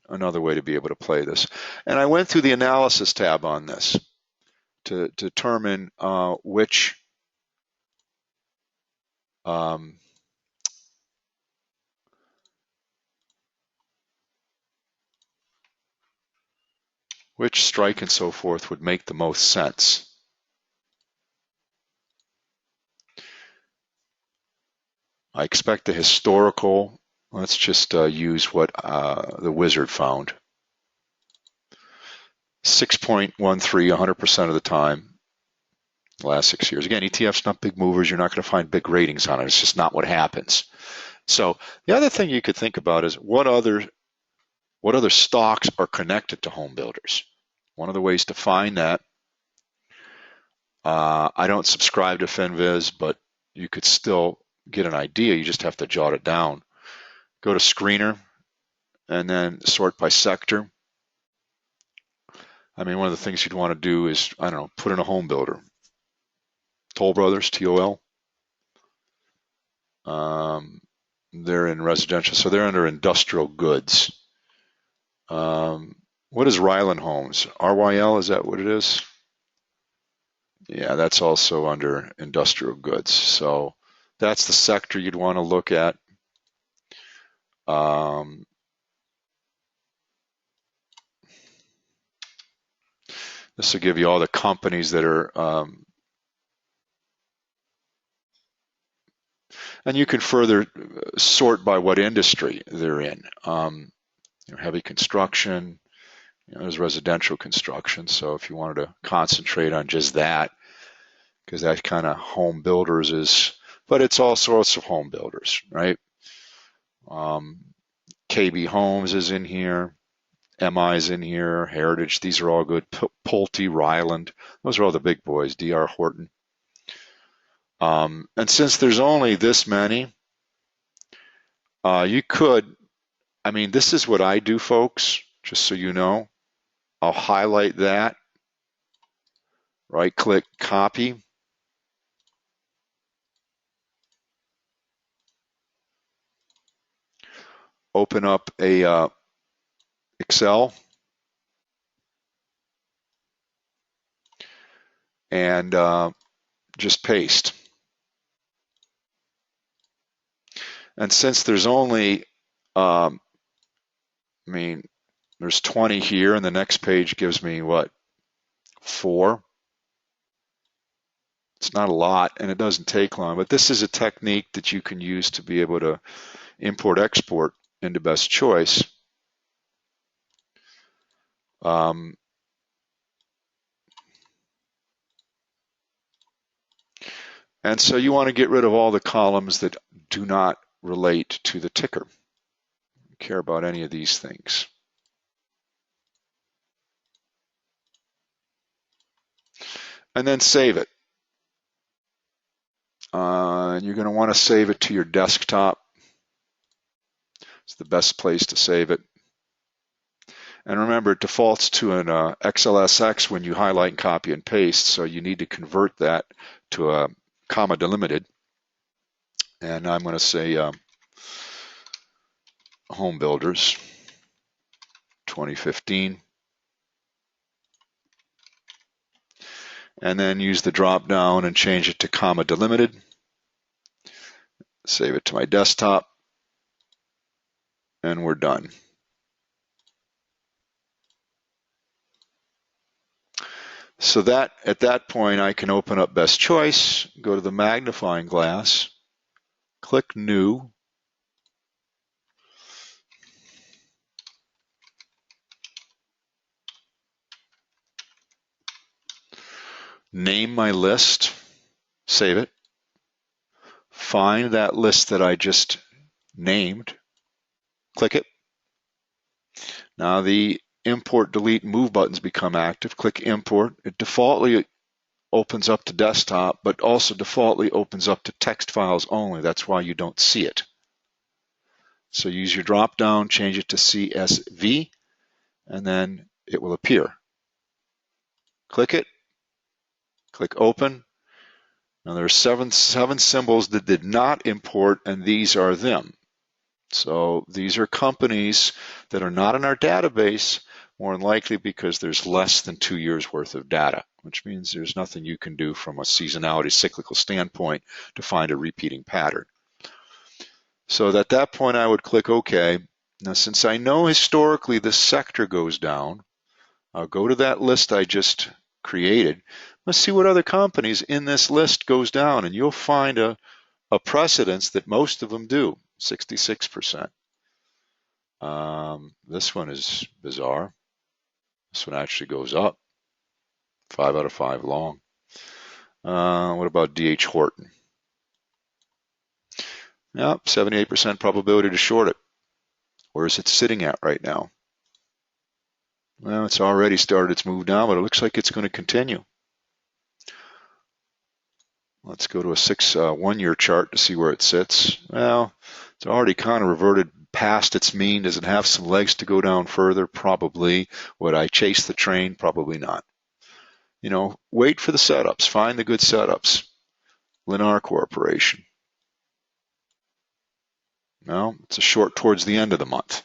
Another way to be able to play this. And I went through the analysis tab on this to determine which strike and so forth would make the most sense. I expect the historical, let's just use what the wizard found. 6.13, 100% of the time, the last 6 years. Again, ETFs not big movers. You're not going to find big ratings on it. It's just not what happens. So the other thing you could think about is what other stocks are connected to home builders. One of the ways to find that, I don't subscribe to FinViz, but you could still get an idea. You just have to jot it down. Go to Screener and then sort by sector. I mean, one of the things you'd want to do is, I don't know, put in a home builder. Toll Brothers, TOL. They're in residential, so they're under industrial goods. What is Ryland Homes? RYL, is that what it is? Yeah, that's also under industrial goods. So that's the sector you'd want to look at. This will give you all the companies that are, and you can further sort by what industry they're in. Heavy construction, there's residential construction. So if you wanted to concentrate on just that, because that kind of home builders is, but it's all sorts of home builders, right? KB Homes is in here. MI is in here. Heritage, these are all good. Pulte, Ryland, those are all the big boys. DR Horton. And since there's only this many, you could, I mean, this is what I do, folks, just so you know. I'll highlight that, right-click, copy. open up a Excel and just paste. And since there's only, there's 20 here, and the next page gives me what, 4? It's not a lot, and it doesn't take long, but this is a technique that you can use to be able to import-export into Best Choice. And so you want to get rid of all the columns that do not relate to the ticker. Don't care about any of these things. And then save it. You're going to want to save it to your desktop. It's the best place to save it. And remember, it defaults to an XLSX when you highlight and copy and paste, so you need to convert that to a comma delimited. And I'm going to say Home Builders 2015. And then use the drop down and change it to comma delimited. Save it to my desktop. And we're done. So that at that point I can open up Best Choice, go to the magnifying glass, click New, name my list, save it, find that list that I just named, click it. Now the import, delete, move buttons become active. Click import. It defaultly opens up to desktop, but also defaultly opens up to text files only. That's why you don't see it. So use your drop down, change it to CSV, and then it will appear. Click it, click open. Now there are seven symbols that did not import, and these are them. So these are companies that are not in our database, more than likely because there's less than 2 years worth of data, which means there's nothing you can do from a seasonality cyclical standpoint to find a repeating pattern. So at that point I would click OK. Now since I know historically this sector goes down, I'll go to that list I just created. Let's see what other companies in this list goes down, and you'll find a precedence that most of them do. 66%. This one is bizarre. This one actually goes up. 5 out of 5 long. What about D.H. Horton? Yep, 78% probability to short it. Where is it sitting at right now? Well, it's already started its move down, but it looks like it's going to continue. Let's go to a 1-year chart to see where it sits. Well, it's already kind of reverted past its mean. Does it have some legs to go down further? Probably. Would I chase the train? Probably not. You know, wait for the setups. Find the good setups. Lennar Corporation. No, it's a short towards the end of the month.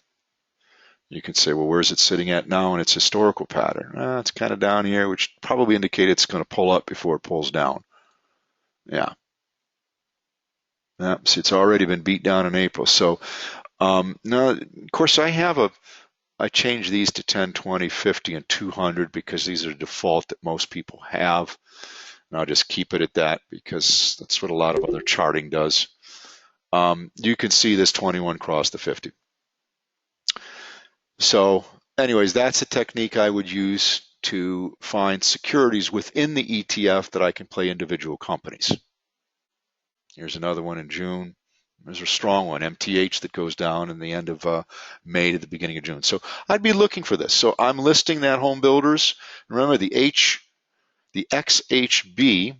You can say, well, where's it sitting at now in its historical pattern? It's kind of down here, which probably indicates it's going to pull up before it pulls down. Yeah. See, it's already been beat down in April. So now, of course, I change these to 10, 20, 50, and 200 because these are the default that most people have. And I'll just keep it at that because that's what a lot of other charting does. You can see this 21 cross the 50. So anyways, that's a technique I would use to find securities within the ETF that I can play individual companies. Here's another one in June. There's a strong one, MTH, that goes down in the end of May to the beginning of June. So I'd be looking for this. So I'm listing that Home Builders. Remember the XHB,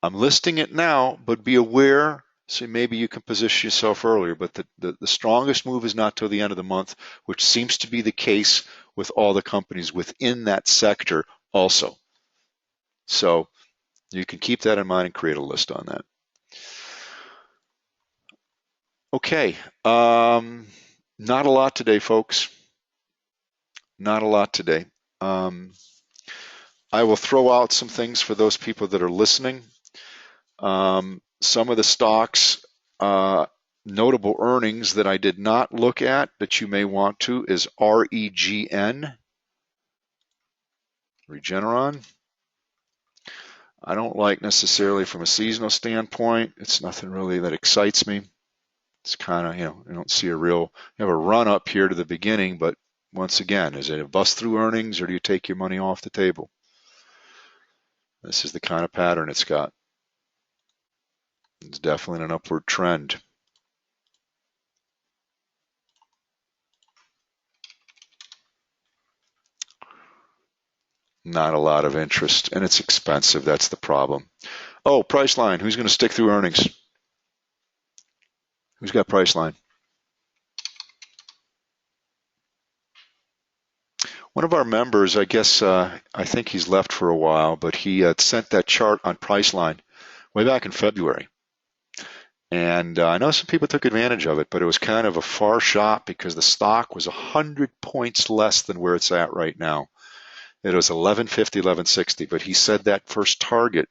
I'm listing it now, but be aware, so maybe you can position yourself earlier, but the strongest move is not till the end of the month, which seems to be the case with all the companies within that sector also. So you can keep that in mind and create a list on that. Okay, not a lot today, folks. Not a lot today. I will throw out some things for those people that are listening. Some of the stocks, notable earnings that I did not look at that you may want to is REGN, Regeneron. I don't like necessarily from a seasonal standpoint. It's nothing really that excites me. It's kind of, you don't see you have a run up here to the beginning, but once again, is it a bust through earnings or do you take your money off the table? This is the kind of pattern it's got. It's definitely an upward trend. Not a lot of interest, and it's expensive. That's the problem. Oh, Priceline. Who's going to stick through earnings? Who's got Priceline? One of our members, I guess, I think he's left for a while, but he sent that chart on Priceline way back in February. And I know some people took advantage of it, but it was kind of a far shot because the stock was 100 points less than where it's at right now. It was 1150, 1160, but he said that first target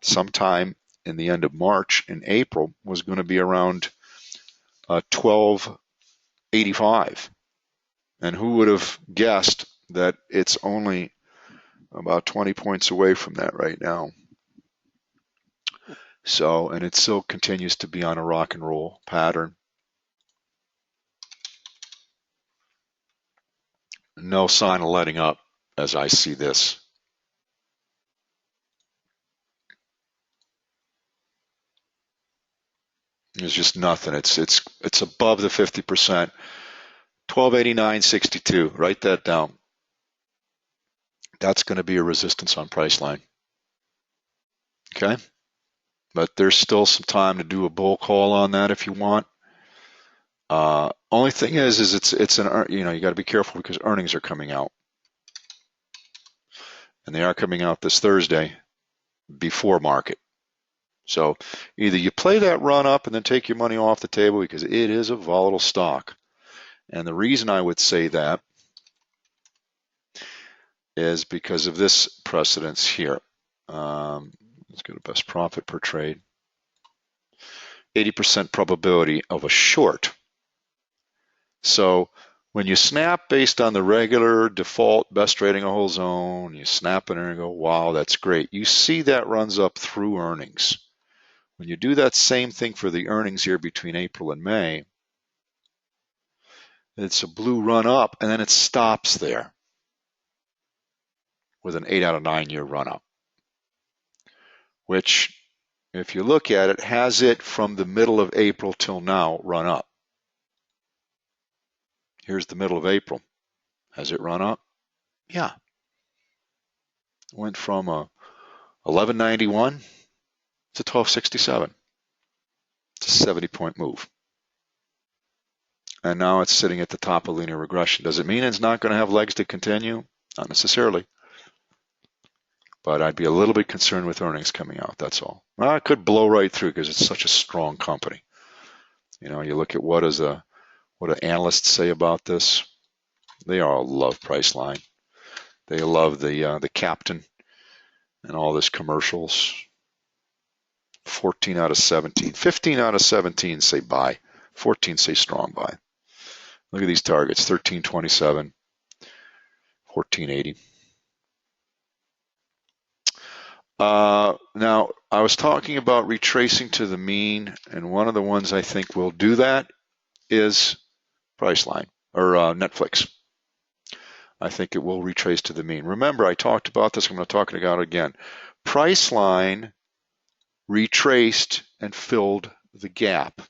sometime in the end of March in April was going to be around 1285. And who would have guessed that it's only about 20 points away from that right now? So, and it still continues to be on a rock and roll pattern. No sign of letting up as I see this. There's just nothing. It's above the 50%. 1289.62. Write that down. That's going to be a resistance on Priceline. Okay? But there's still some time to do a bull call on that if you want. Only thing is it's an, you got to be careful because earnings are coming out. And they are coming out this Thursday before market. So either you play that run up and then take your money off the table because it is a volatile stock. And the reason I would say that is because of this precedence here. Let's go to best profit per trade. 80% probability of a short. So when you snap based on the regular default best trading a whole zone, you snap it and go, wow, that's great. You see that runs up through earnings. When you do that same thing for the earnings here between April and May, it's a blue run up and then it stops there with an 8 out of 9 year run up, which if you look at it, has it from the middle of April till now run up. Here's the middle of April. Has it run up? Yeah. Went from a 1191 to 1267. It's a 70-point move. And now it's sitting at the top of linear regression. Does it mean it's not going to have legs to continue? Not necessarily. But I'd be a little bit concerned with earnings coming out, that's all. Well, it could blow right through because it's such a strong company. You look at what do analysts say about this? They all love Priceline. They love the captain and all this commercials. 14 out of 17. 15 out of 17 say buy. 14 say strong buy. Look at these targets, 1327, 1480. Now, I was talking about retracing to the mean, and one of the ones I think will do that is Priceline, or Netflix. I think it will retrace to the mean. Remember, I talked about this. I'm going to talk about it again. Priceline retraced and filled the gap.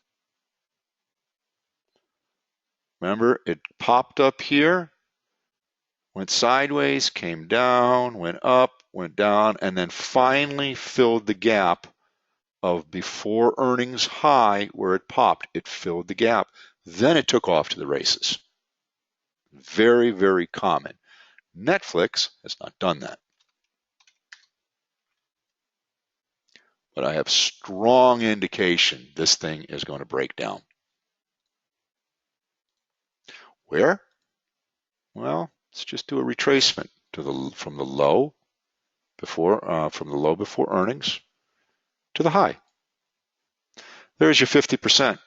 Remember, it popped up here, went sideways, came down, went up, went down, and then finally filled the gap of before earnings high where it popped. It filled the gap. Then it took off to the races. Very, very common. Netflix has not done that. But I have strong indication this thing is going to break down. Where? Well, let's just do a retracement from the low before earnings to the high. There's your 50%.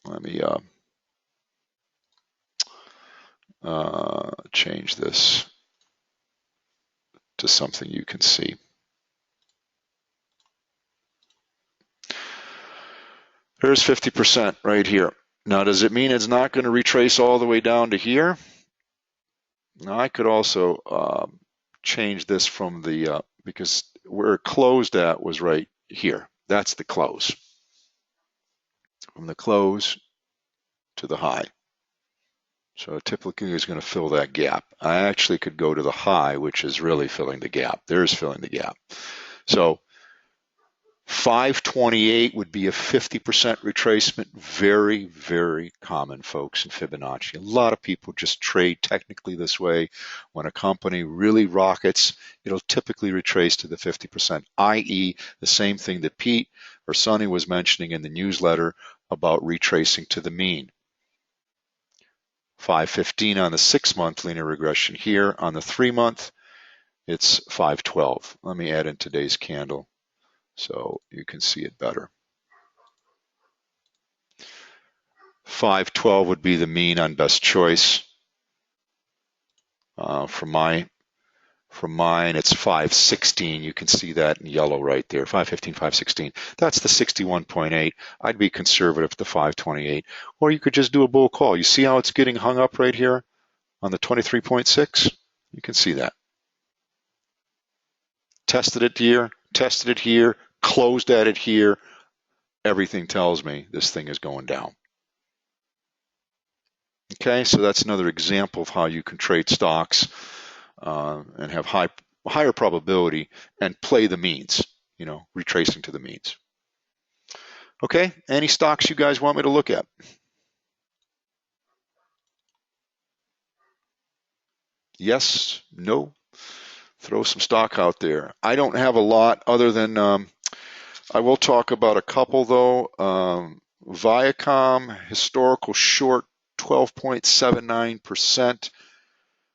Let me change this to something you can see. There's 50% right here. Now, does it mean it's not going to retrace all the way down to here? Now, I could also change this from the, because where it closed at was right here. That's the close. From the close to the high. So typically is going to fill that gap. I actually could go to the high, which is really filling the gap. There's filling the gap. So 528 would be a 50% retracement. Very, very common, folks, in Fibonacci. A lot of people just trade technically this way. When a company really rockets, it'll typically retrace to the 50%, i.e. the same thing that Pete or Sonny was mentioning in the newsletter about retracing to the mean. 515 on the 6-month linear regression here. On the 3-month, it's 512. Let me add in today's candle so you can see it better. 512 would be the mean on best choice. For mine, it's 516. You can see that in yellow right there. 515, 516. That's the 61.8. I'd be conservative to 528. Or you could just do a bull call. You see how it's getting hung up right here on the 23.6? You can see that. Tested it here, closed at it here. Everything tells me this thing is going down. Okay, so that's another example of how you can trade stocks and have higher probability and play the means, retracing to the means. Okay, any stocks you guys want me to look at? Yes, no? Throw some stock out there. I don't have a lot other than, I will talk about a couple though. Viacom, historical short, 12.79%.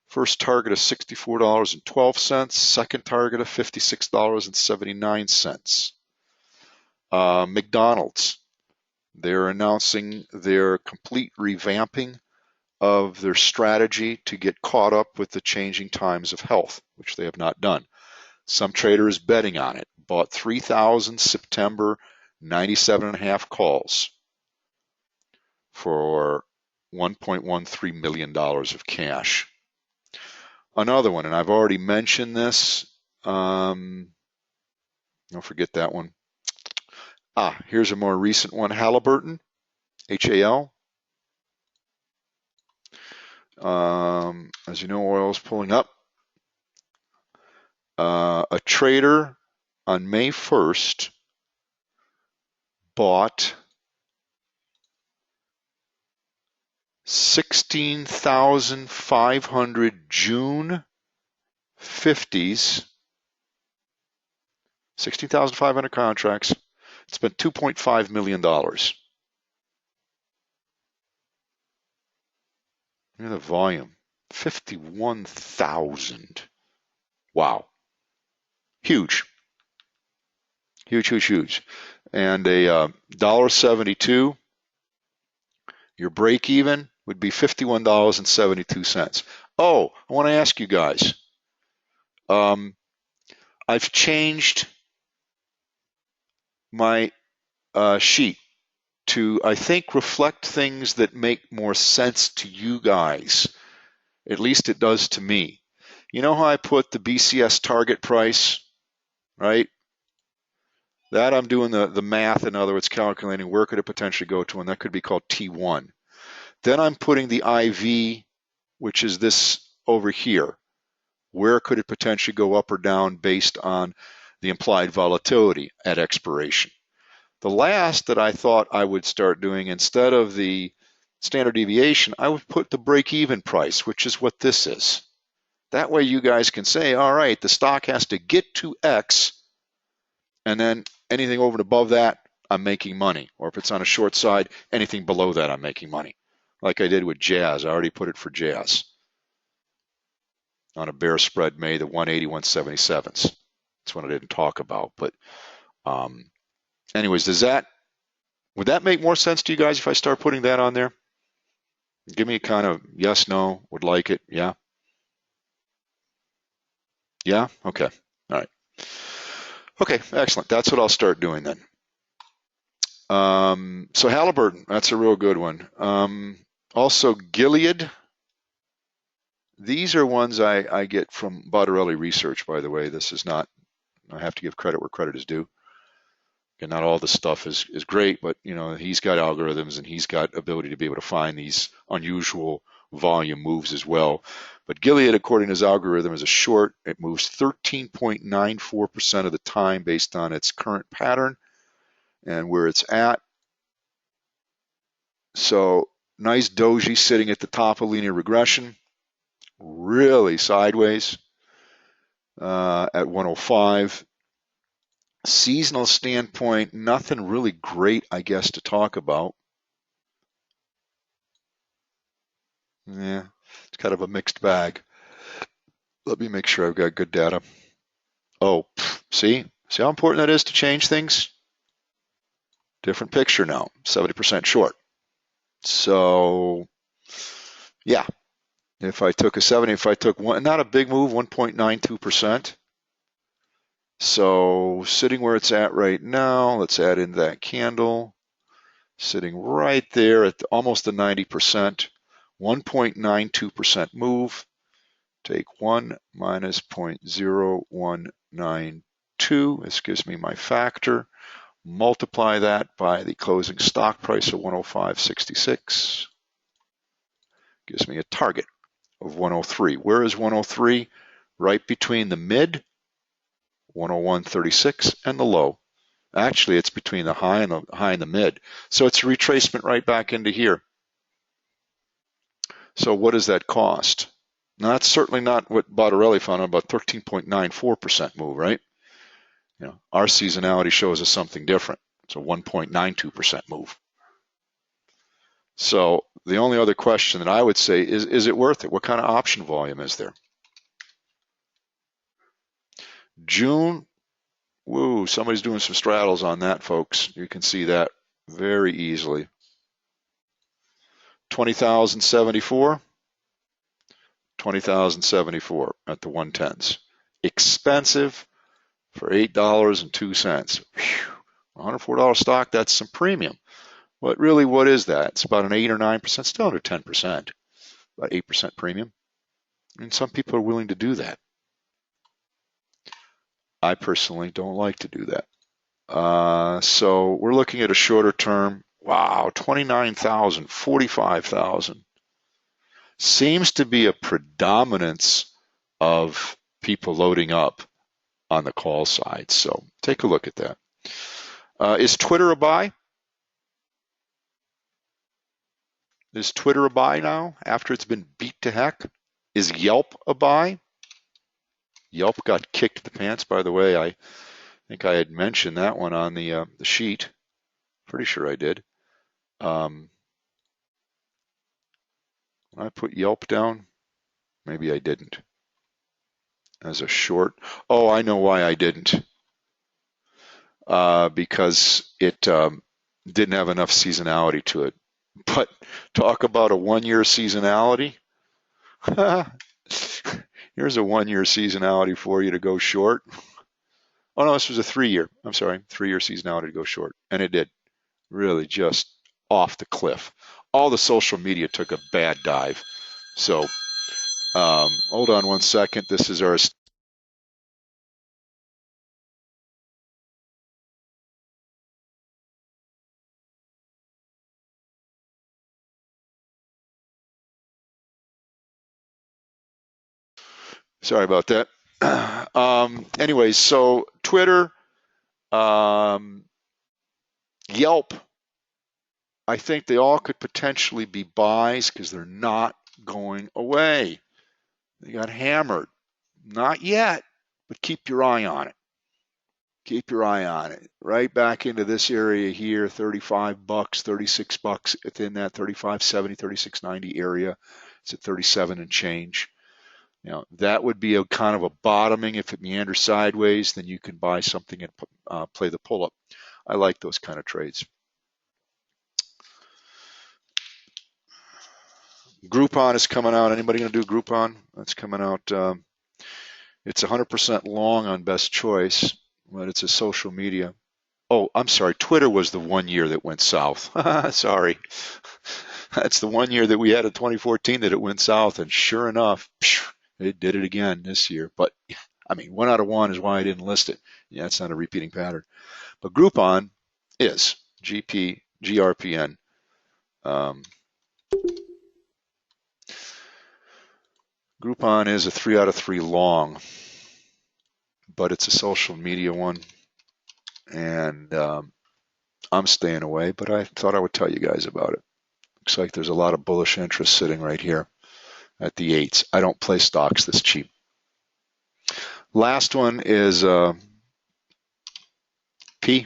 First target of $64.12. Second target of $56.79. McDonald's, they're announcing their complete revamping of their strategy to get caught up with the changing times of health, which they have not done. Some trader is betting on it. Bought 3,000 September 97.5 calls for $1.13 million of cash. Another one, and I've already mentioned this. Don't forget that one. Here's a more recent one, Halliburton, HAL. As you know, oil is pulling up. A trader on May 1st bought 16,500 June 50s, 16,500 contracts. It's been $2.5 million. Look at the volume, 51,000. Wow. Huge. Huge, huge, huge. And a $1.72, your break even would be $51.72. Oh, I want to ask you guys. I've changed my sheet to, I think, reflect things that make more sense to you guys. At least it does to me. You know how I put the BCS target price, right? That I'm doing the math, in other words, calculating where could it potentially go to, and that could be called T1. Then I'm putting the IV, which is this over here. Where could it potentially go up or down based on the implied volatility at expiration? The last that I thought I would start doing, instead of the standard deviation, I would put the break-even price, which is what this is. That way you guys can say, all right, the stock has to get to X, and then anything over and above that, I'm making money. Or if it's on a short side, anything below that, I'm making money. like I did with Jazz. I already put it for Jazz on a bear spread May, the 180, 177s. That's one I didn't talk about. But anyways, would that make more sense to you guys if I start putting that on there? Give me a kind of yes, no, would like it, yeah? Yeah? Okay. All right. Okay, excellent. That's what I'll start doing then. So Halliburton, that's a real good one. Also Gilead. These are ones I get from Bottarelli Research, by the way. This is not, I have to give credit where credit is due. And not all the stuff is great, but he's got algorithms and he's got ability to be able to find these unusual volume moves as well. But Gilead, according to his algorithm, is a short. It moves 13.94% of the time based on its current pattern and where it's at. So nice doji sitting at the top of linear regression, really sideways at 105. Seasonal standpoint, nothing really great, I guess, to talk about. Yeah, it's kind of a mixed bag. Let me make sure I've got good data. Oh, see how important that is to change things? Different picture now, 70% short. So, yeah, if I took one, not a big move, 1.92%. So sitting where it's at right now, let's add in that candle. Sitting right there at almost the 90%, 1.92% move. Take 1 minus 0.0192. This gives me my factor. Multiply that by the closing stock price of 105.66. Gives me a target of 103. Where is 103? Right between the mid, 101.36, and the low. Actually, it's between the high and the mid. So it's a retracement right back into here. So what does that cost? Now, that's certainly not what Bottarelli found, about 13.94% move, right? Our seasonality shows us something different. It's a 1.92% move. So the only other question that I would say is it worth it? What kind of option volume is there? June, woo, somebody's doing some straddles on that, folks. You can see that very easily. 20,074, 20,074 at the 110s. Expensive for $8.02. $104 stock, that's some premium. What is that? It's about an 8 or 9%, still under 10%, about 8% premium. And some people are willing to do that. I personally don't like to do that. So we're looking at a shorter term. Wow, 29,000, 45,000. Seems to be a predominance of people loading up on the call side. So take a look at that. Is Twitter a buy? Is Twitter a buy now after it's been beat to heck? Is Yelp a buy? Yelp got kicked in the pants, by the way. I think I had mentioned that one on the sheet. Pretty sure I did. I put Yelp down. Maybe I didn't. As a short. Oh, I know why I didn't. Because it didn't have enough seasonality to it. But talk about a 1-year seasonality. Here's a 1-year seasonality for you to go short. Oh no, this was a 3-year. I'm sorry, 3-year seasonality to go short. And it did. Really just off the cliff. All the social media took a bad dive. So hold on one second. This is our sorry about that. Anyways, so Twitter, Yelp, I think they all could potentially be buys because they're not going away. They got hammered. Not yet, but keep your eye on it. Keep your eye on it. Right back into this area here, 35 bucks, 36 bucks within that 35.70, 36.90 area. It's at 37 and change. That would be a kind of a bottoming. If it meanders sideways, then you can buy something and play the pull-up. I like those kind of trades. Groupon is coming out. Anybody going to do Groupon? That's coming out. It's 100% long on Best Choice, but it's a social media. Oh, I'm sorry. Twitter was the 1 year that went south. Sorry. That's the 1 year that we had in 2014 that it went south, and sure enough, it did it again this year. But I mean, 1 out of 1 is why I didn't list it. Yeah, it's not a repeating pattern. But Groupon is GRPN. Groupon is a 3 out of 3 long, but it's a social media one, and I'm staying away, but I thought I would tell you guys about it. Looks like there's a lot of bullish interest sitting right here at the 8s. I don't play stocks this cheap. Last one is P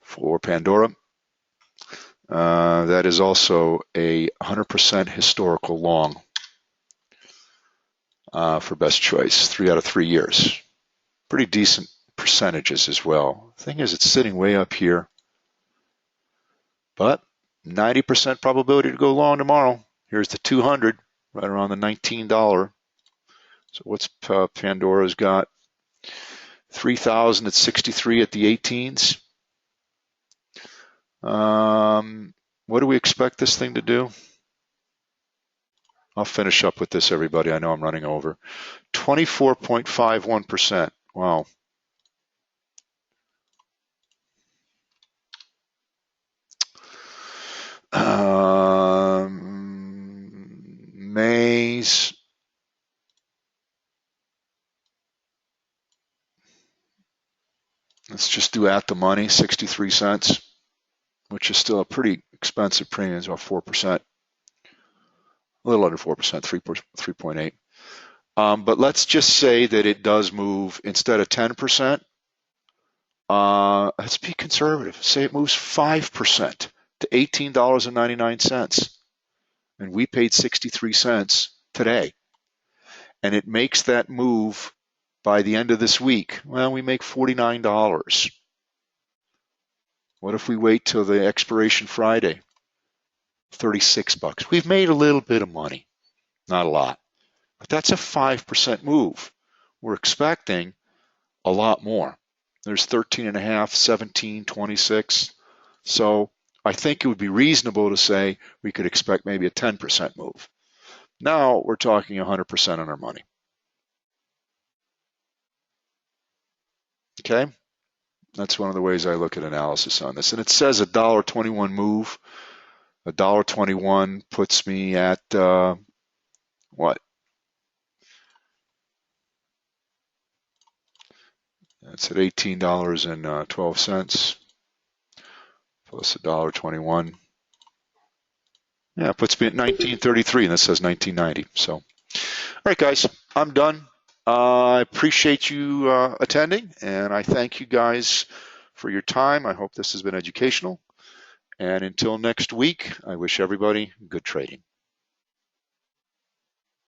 for Pandora. That is also a 100% historical long for Best Choice, 3 out of 3 years. Pretty decent percentages as well. The thing is, it's sitting way up here, but 90% probability to go long tomorrow. Here's the 200, right around the $19. So what's Pandora's got? 3,000 at 63 at the 18s. What do we expect this thing to do? I'll finish up with this, everybody. I know I'm running over. 24.51%. Wow. Maze. Let's just do at the money, 63 cents, which is still a pretty expensive premium. It's about 4%. A little under 4%, 3.8. But let's just say that it does move instead of 10%. Let's be conservative. Say it moves 5% to $18.99. And we paid 63 cents today. And it makes that move by the end of this week. Well, we make $49. What if we wait till the expiration Friday? 36 bucks. We've made a little bit of money. Not a lot. But that's a 5% move. We're expecting a lot more. There's 13.5, 17, 26. So I think it would be reasonable to say we could expect maybe a 10% move. Now we're talking 100% on our money. Okay? That's one of the ways I look at analysis on this. And it says a $1.21 move. A $1.21 puts me at what? That's at $18.12 plus $1.21. Yeah, it puts me at 1933, and that says 1990. So, all right, guys, I'm done. I appreciate you attending, and I thank you guys for your time. I hope this has been educational. And until next week, I wish everybody good trading.